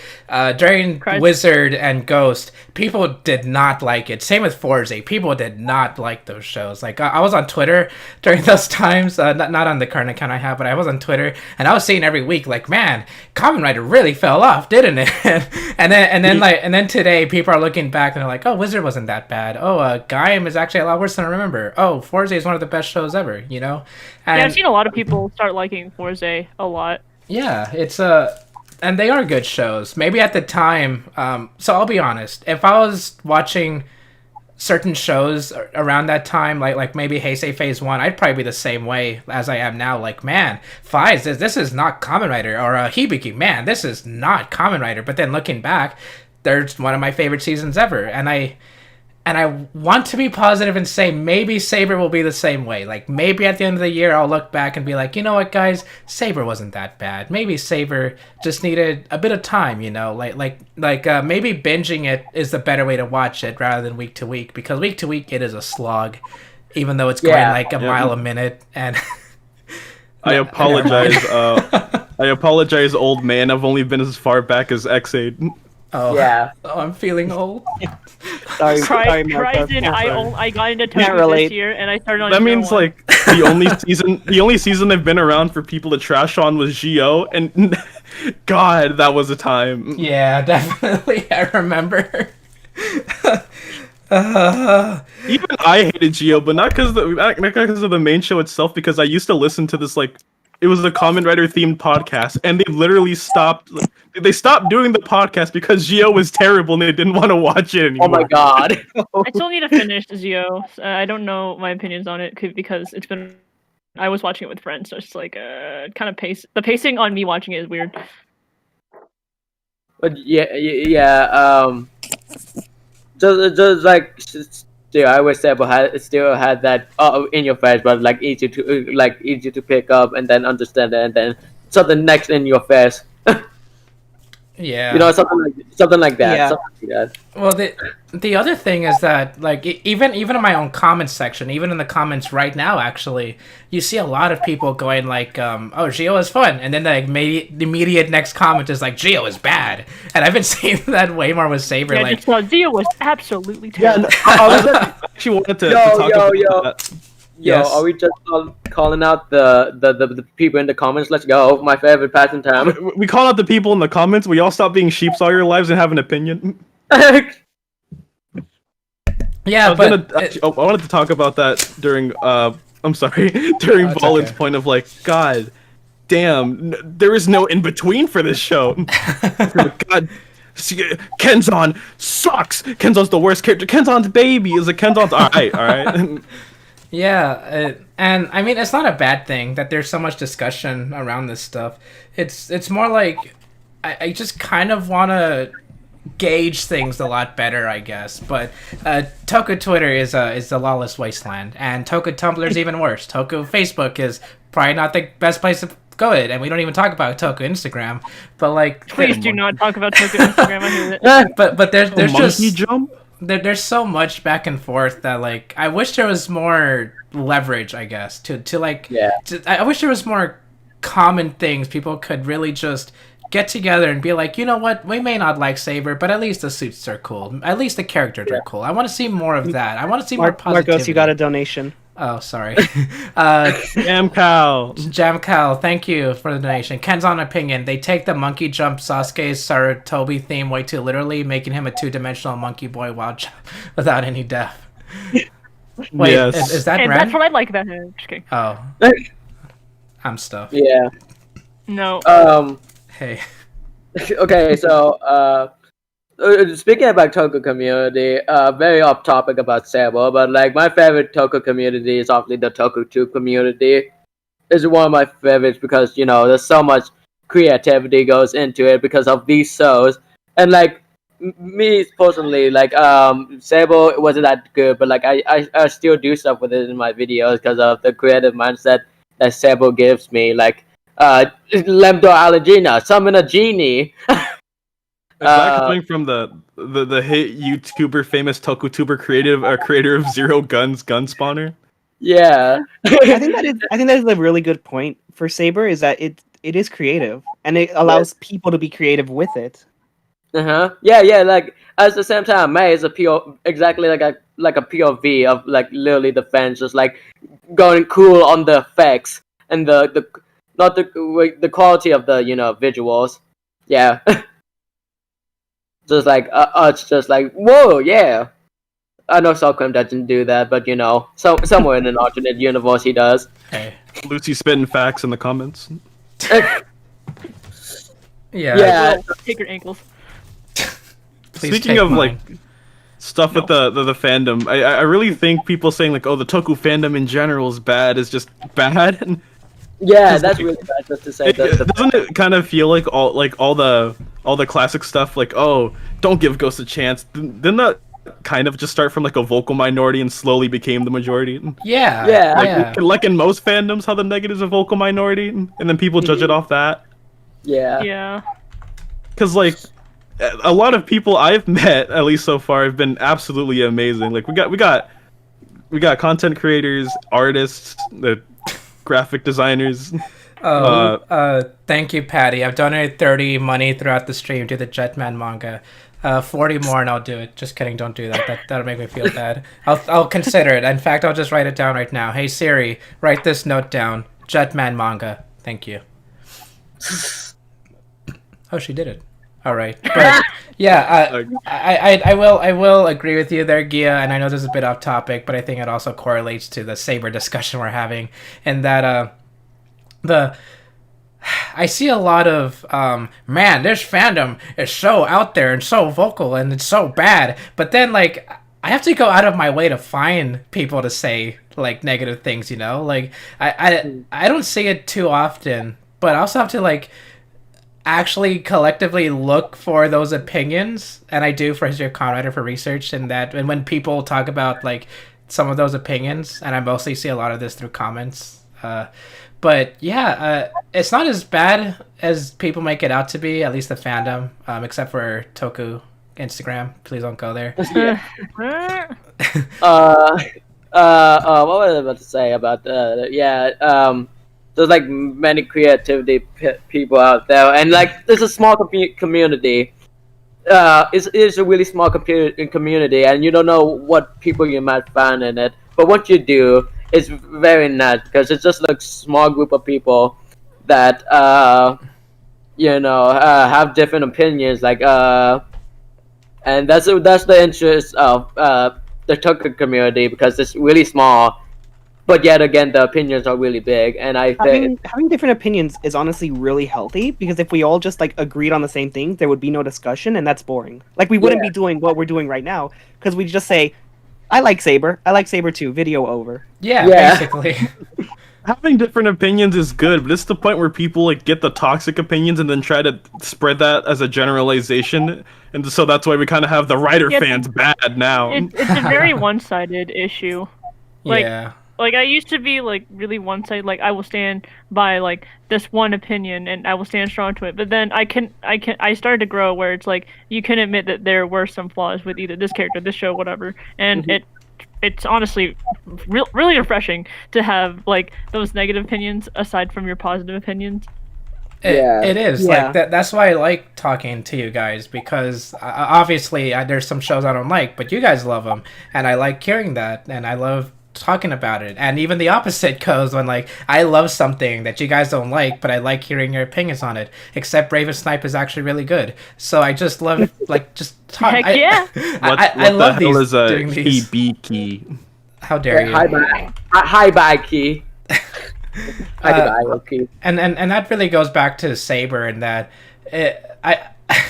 S1: during Wizard and Ghost, people did not like it. Same with Forza. People did not like those shows. Like I was on Twitter during those times, not on the current account I have, but I was on Twitter, and I was seeing every week like, man, Kamen Rider really fell off, didn't it? and then today, people are looking back and they're like, oh, Wizard wasn't that bad. Oh, Gaim is actually a lot worse than I remember. Oh, Forza is one of the best shows ever. You know. And
S4: I've seen a lot of people start liking Forza a lot.
S1: Yeah, it's and they are good shows. Maybe at the time, so I'll be honest, if I was watching certain shows around that time, like maybe Heisei Phase 1, I'd probably be the same way as I am now. Like, man, Phase, this is not Kamen Rider, or Hibiki, man, this is not Kamen Rider. But then looking back, there's one of my favorite seasons ever, and I want to be positive and say maybe Saber will be the same way. Like, maybe at the end of the year, I'll look back and be like, you know what, guys? Saber wasn't that bad. Maybe Saber just needed a bit of time, you know? Like maybe binging it is the better way to watch it rather than week to week. Because week to week, it is a slog, even though it's going like a mile a minute. And
S5: I apologize. I apologize, old man. I've only been as far back as X8.
S1: Oh,
S3: Yeah.
S1: Oh, I'm feeling old.
S2: Sorry, sorry, Marcos.
S4: Cryzen, I got into
S2: Can't
S4: Toku
S2: relate.
S4: this year, and I started on
S5: That
S4: Zero
S5: means
S4: One.
S5: like the only season I've been around for people to trash on was Geo, and God, that was a time.
S1: Yeah, definitely. I remember.
S5: Even I hated Geo, but not because of the main show itself. Because I used to listen to this like it was a Kamen Rider themed podcast, and they literally stopped. They stopped doing the podcast because Geo was terrible, and they didn't want to watch it anymore.
S3: Oh my god.
S4: I still need to finish Zio. I don't know my opinions on it because it's been. I was watching it with friends, so it's like kind of the pacing on me watching it is weird.
S3: But yeah. Just like still, I would say, but still had that in your face, but like easy to pick up and then understand it, and then something next in your face.
S1: Yeah.
S3: You know, something like that.
S2: Yeah.
S3: Something like that.
S1: Well, the other thing is that like even in my own comments section, even in the comments right now, actually, you see a lot of people going like, "Oh, Geo is fun," and then the immediate next comment is like, "Geo is bad," and I've been seeing that way more with Saber.
S4: Yeah,
S1: Like,
S4: just Zio was absolutely
S5: Yeah,
S4: terrible.
S5: no, I actually wanted to talk about that.
S3: Yo,
S1: Yes.
S3: are we just calling out the people in the comments? Let's go. My favorite pastime.
S5: We call out the people in the comments. We all stop being sheeps all your lives and have an opinion.
S1: yeah,
S5: I wanted to talk about that during I'm sorry, during
S1: It's
S5: Volan's
S1: okay.
S5: point of like, God damn, there is no in between for this show. God, Kenzan sucks. Kenzan's the worst character. Kenzan's baby is a Kenzan's all right.
S1: Yeah, and I mean it's not a bad thing that there's so much discussion around this stuff. It's more like I just kind of want to gauge things a lot better, I guess. But Toku Twitter is the lawless wasteland, and Toku Tumblr is even worse. Toku Facebook is probably not the best place to go it, and we don't even talk about Toku Instagram. But like,
S4: Please do not talk about Toku Instagram. I hate it.
S1: but there's just
S5: Monkey jump.
S1: there's so much back and forth that like I wish there was more leverage, I guess, to like I wish there was more common things people could really just get together and be like, you know what, we may not like Saber, but at least the suits are cool, at least the characters are cool. I want to see more of that. I want to see more positivity.
S2: Marcos, you got a donation.
S1: Oh, sorry.
S5: Damn cow.
S1: Jam Cal, thank you for the donation. Ken's on opinion. They take the monkey jump Sasuke's Sarutobi theme way too literally, making him a two-dimensional monkey boy without any depth. Wait,
S5: Yes.
S1: is that
S4: And
S1: Ren?
S4: that's what I like about him. Just kidding.
S1: Oh, I'm stuffed.
S3: Yeah.
S4: No.
S1: Hey.
S3: Okay, so speaking about Toku community, very off topic about Saber, but like my favorite Toku community is obviously the Toku 2 community. It's one of my favorites because there's so much creativity goes into it because of these shows, and like me personally, like Saber wasn't that good, but like I still do stuff with it in my videos because of the creative mindset that Saber gives me, like. Lemdo Allergina, summon a genie.
S5: Is that coming from the hit YouTuber, famous TokuTuber creator of Zero Guns, Gun Spawner?
S3: Yeah.
S2: I think that is a really good point for Saber. Is that it is creative and it allows people to be creative with it.
S3: Yeah. Like at the same time, May is exactly like a POV of like literally the fans just like going cool on the effects and the not the quality of the visuals. Yeah. Just like it's just like whoa, yeah. I know Solcrim doesn't do that, but somewhere in an alternate universe he does.
S1: Hey.
S5: Lucy spitting facts in the comments.
S1: Yeah.
S4: Well, take your ankles.
S1: Please
S5: Speaking
S1: take
S5: of
S1: mine.
S5: like stuff with the fandom, I really think people saying like, oh, the Toku fandom in general is bad is just bad.
S3: Yeah, that's really bad just to say that.
S5: Doesn't it kind of feel like all the classic stuff like, oh, don't give ghosts a chance? Didn't that kind of just start from like a vocal minority and slowly became the majority?
S1: Yeah.
S5: Like in most fandoms, how the negative's a vocal minority, and then people judge it off that.
S4: Yeah.
S5: Because like a lot of people I've met, at least so far, have been absolutely amazing. Like we got content creators, artists, the graphic designers.
S1: Thank you, Patty. I've donated 30 money throughout the stream to the Jetman manga. 40 more and I'll do it. Just kidding, don't do that. That'll make me feel bad. I'll consider it. In fact, I'll just write it down right now. Hey Siri, write this note down. Jetman manga. Thank you. Oh, she did it. All right, but yeah, I will agree with you there, Gia. And I know this is a bit off topic, but I think it also correlates to the Saber discussion we're having, and that I see a lot of man, this fandom is so out there and so vocal and it's so bad, but then like I have to go out of my way to find people to say like negative things, you know, like I don't see it too often, but I also have to like actually collectively look for those opinions, and I do for History of Conrad for research, and that and when people talk about like some of those opinions, and I mostly see a lot of this through comments, but yeah, it's not as bad as people make it out to be, at least the fandom, except for Toku Instagram. Please don't go there.
S3: What was I about to say about there's like many creativity people out there, and like there's a small community. It's a really small community, and you don't know what people you might find in it. But what you do is very nice because it's just like small group of people that have different opinions. Like and that's the interest of the Tokyo community, because it's really small. But yet again, the opinions are really big, and I think
S2: having different opinions is honestly really healthy, because if we all just like agreed on the same thing, there would be no discussion, and that's boring. Like we wouldn't be doing what we're doing right now, because we just say, "I like Saber. I like Saber too." Video over.
S1: Yeah. Basically.
S5: Having different opinions is good, but it's the point where people like get the toxic opinions and then try to spread that as a generalization, and so that's why we kind of have the writer fans bad now.
S4: It's a very one-sided issue. Like I used to be like really one-sided. Like I will stand by like this one opinion and I will stand strong to it. But then I started to grow where it's like you can admit that there were some flaws with either this character, this show, whatever, and it's honestly really refreshing to have like those negative opinions aside from your positive opinions.
S1: It is like that. That's why I like talking to you guys, because obviously there's some shows I don't like, but you guys love them, and I like hearing that, and I love talking about it. And even the opposite goes when like I love something that you guys don't like, but I like hearing your opinions on it. Except Raven Snipe is actually really good, so I just love like just talk.
S4: Heck yeah!
S1: I love
S5: the hell
S1: these.
S5: is a
S1: Doing these.
S5: key?
S1: How dare you?
S3: Hi bye key.
S1: And that really goes back to Saber, and that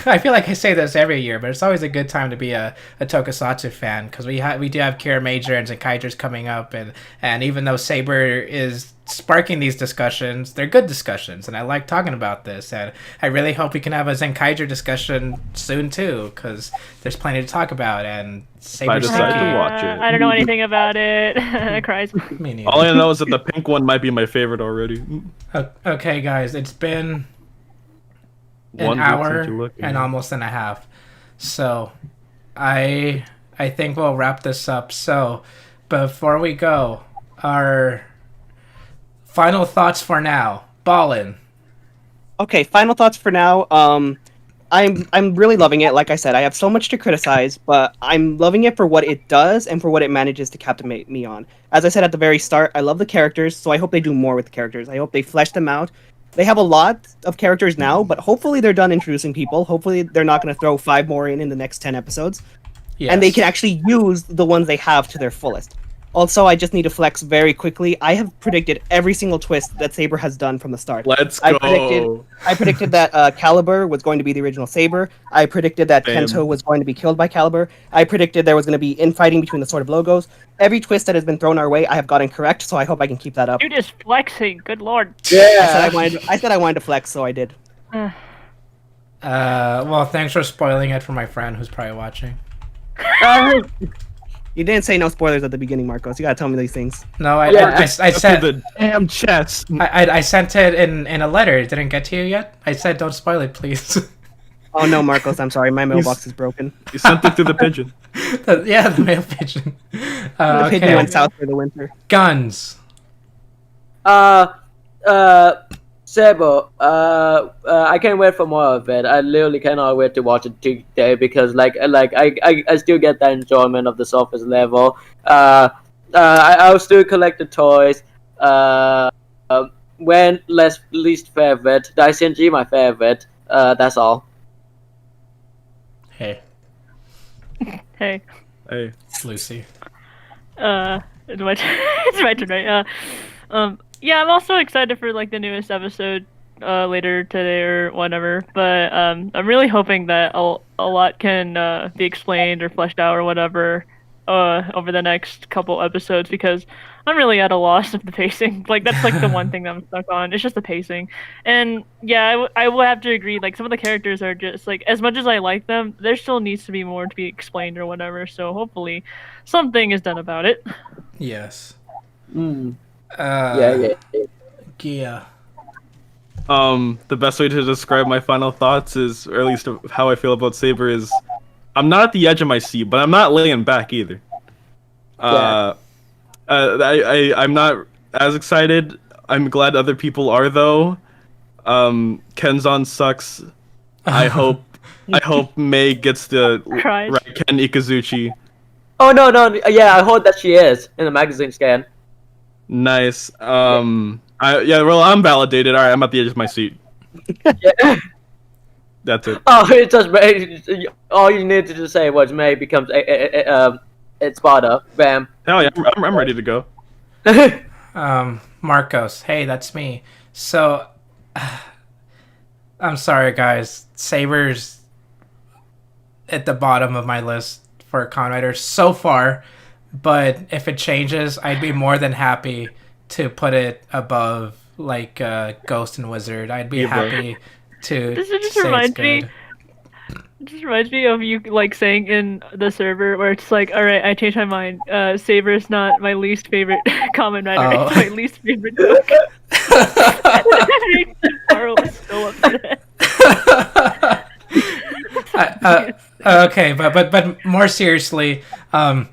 S1: I feel like I say this every year, but it's always a good time to be a Tokusatsu fan, because we do have Kira Major and Zenkaiger's coming up, and even though Saber is sparking these discussions, they're good discussions, and I like talking about this, and I really hope we can have a Zenkaiger discussion soon too, because there's plenty to talk about, and Saber's
S5: I decide to watch it.
S4: I don't know anything about it. It cries.
S1: Me neither.
S5: All I know is that the pink one might be my favorite already.
S1: Okay, guys, it's been an hour and almost and a half, so I think we'll wrap this up. So before we go, our final thoughts for now. Ballin.
S2: Okay, final thoughts for now. I'm really loving it. Like I said, I have so much to criticize, but I'm loving it for what it does and for what it manages to captivate me on. As I said at the very start, I love the characters, so I hope they do more with the characters. I hope they flesh them out. They have a lot of characters now, but hopefully they're done introducing people. Hopefully they're not going to throw 5 more in the next 10 episodes. Yes. And they can actually use the ones they have to their fullest. Also, I just need to flex very quickly. I have predicted every single twist that Saber has done from the start.
S5: Let's go.
S2: I predicted that Caliber was going to be the original Saber. I predicted that Kento was going to be killed by Caliber. I predicted there was going to be infighting between the Sword of Logos. Every twist that has been thrown our way, I have gotten correct, so I hope I can keep that up.
S4: You're just flexing. Good lord.
S3: Yeah.
S2: I said I wanted to flex, so I did.
S1: Well, thanks for spoiling it for my friend who's probably watching.
S2: You didn't say no spoilers at the beginning, Marcos. You gotta tell me these things.
S1: No, I sent
S5: the damn chest.
S1: I sent it in a letter. It didn't get to you yet. I said don't spoil it, please.
S2: Oh no, Marcos, I'm sorry. My mailbox is broken.
S5: You sent it through the pigeon.
S1: The mail pigeon.
S2: The pigeon went south for the winter.
S1: Guns.
S3: Saber, I can't wait for more of it. I literally cannot wait to watch it today because I still get that enjoyment of the surface level. I'll still collect the toys. Uh, when least favorite, Daishinji my favorite. That's all.
S1: Hey,
S4: Hey,
S5: Hey.
S1: Lucy.
S4: it's my it's my turn, right? Yeah, I'm also excited for like the newest episode later today or whatever. But I'm really hoping that a lot can be explained or fleshed out or whatever over the next couple episodes because I'm really at a loss of the pacing. Like that's like the one thing that I'm stuck on. It's just the pacing. And yeah, I will have to agree. Like some of the characters are just like as much as I like them, there still needs to be more to be explained or whatever. So hopefully, something is done about it.
S1: Yes.
S3: Mm.
S1: Uh,
S3: Yeah.
S1: Gia.
S5: The best way to describe my final thoughts is, or at least how I feel about Saber is, I'm not at the edge of my seat, but I'm not laying back either. I'm not as excited. I'm glad other people are though. Kenzan sucks. I hope May gets the
S4: Cries.
S5: right Ken Ikazuchi.
S3: Oh no. Yeah, I hope that she is in the magazine scan.
S5: Nice. Well, I'm validated. All right, I'm at the edge of my seat.
S3: Yeah.
S5: That's it.
S3: Oh, it just all you needed to say was May becomes it's Sparta. Bam.
S5: Hell yeah, I'm ready to go.
S1: Marcos. Hey, that's me. So, I'm sorry, guys. Saber's at the bottom of my list for Kamen Rider so far, but if it changes, I'd be more than happy to put it above like Ghost and Wizard. I'd be happy to.
S4: This just
S1: say
S4: reminds
S1: it's
S4: me.
S1: good.
S4: It just reminds me of you like saying in the server where it's like, all right, I changed my mind. Saber is not my least favorite Kamen Rider.
S1: Oh.
S4: It's my least favorite book. Carl is so upset.
S1: Okay, but more seriously, I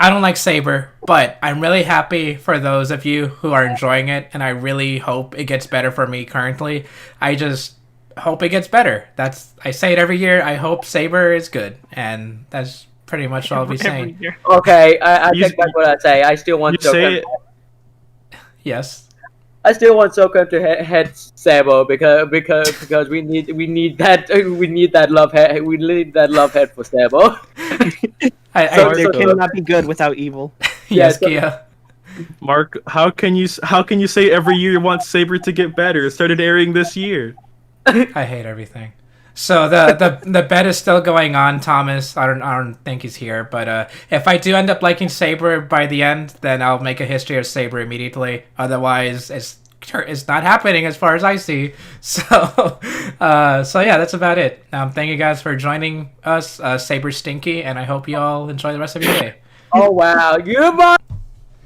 S1: don't like Saber, but I'm really happy for those of you who are enjoying it, and I really hope it gets better for me currently. I just hope it gets better. I say it every year. I hope Saber is good, and that's pretty much all I'll be saying.
S3: Okay, I
S5: You-
S3: take back what I say. I still want
S5: You say it.
S1: Yes.
S3: I still want Sokka to head Sabo because we need that love head for Sabo.
S1: I
S2: There cannot be good without evil.
S1: yes,
S3: so-
S1: Gia.
S5: Mark, how can you say every year you want Saber to get better? It started airing this year.
S1: I hate everything. So the bet is still going on, Thomas. I don't think he's here, but if I do end up liking Saber by the end, then I'll make a history of Saber immediately. Otherwise, it's not happening as far as I see. So yeah, that's about it. Thank you guys for joining us, Saber Stinky, and I hope you all enjoy the rest of your day.
S3: Oh wow, you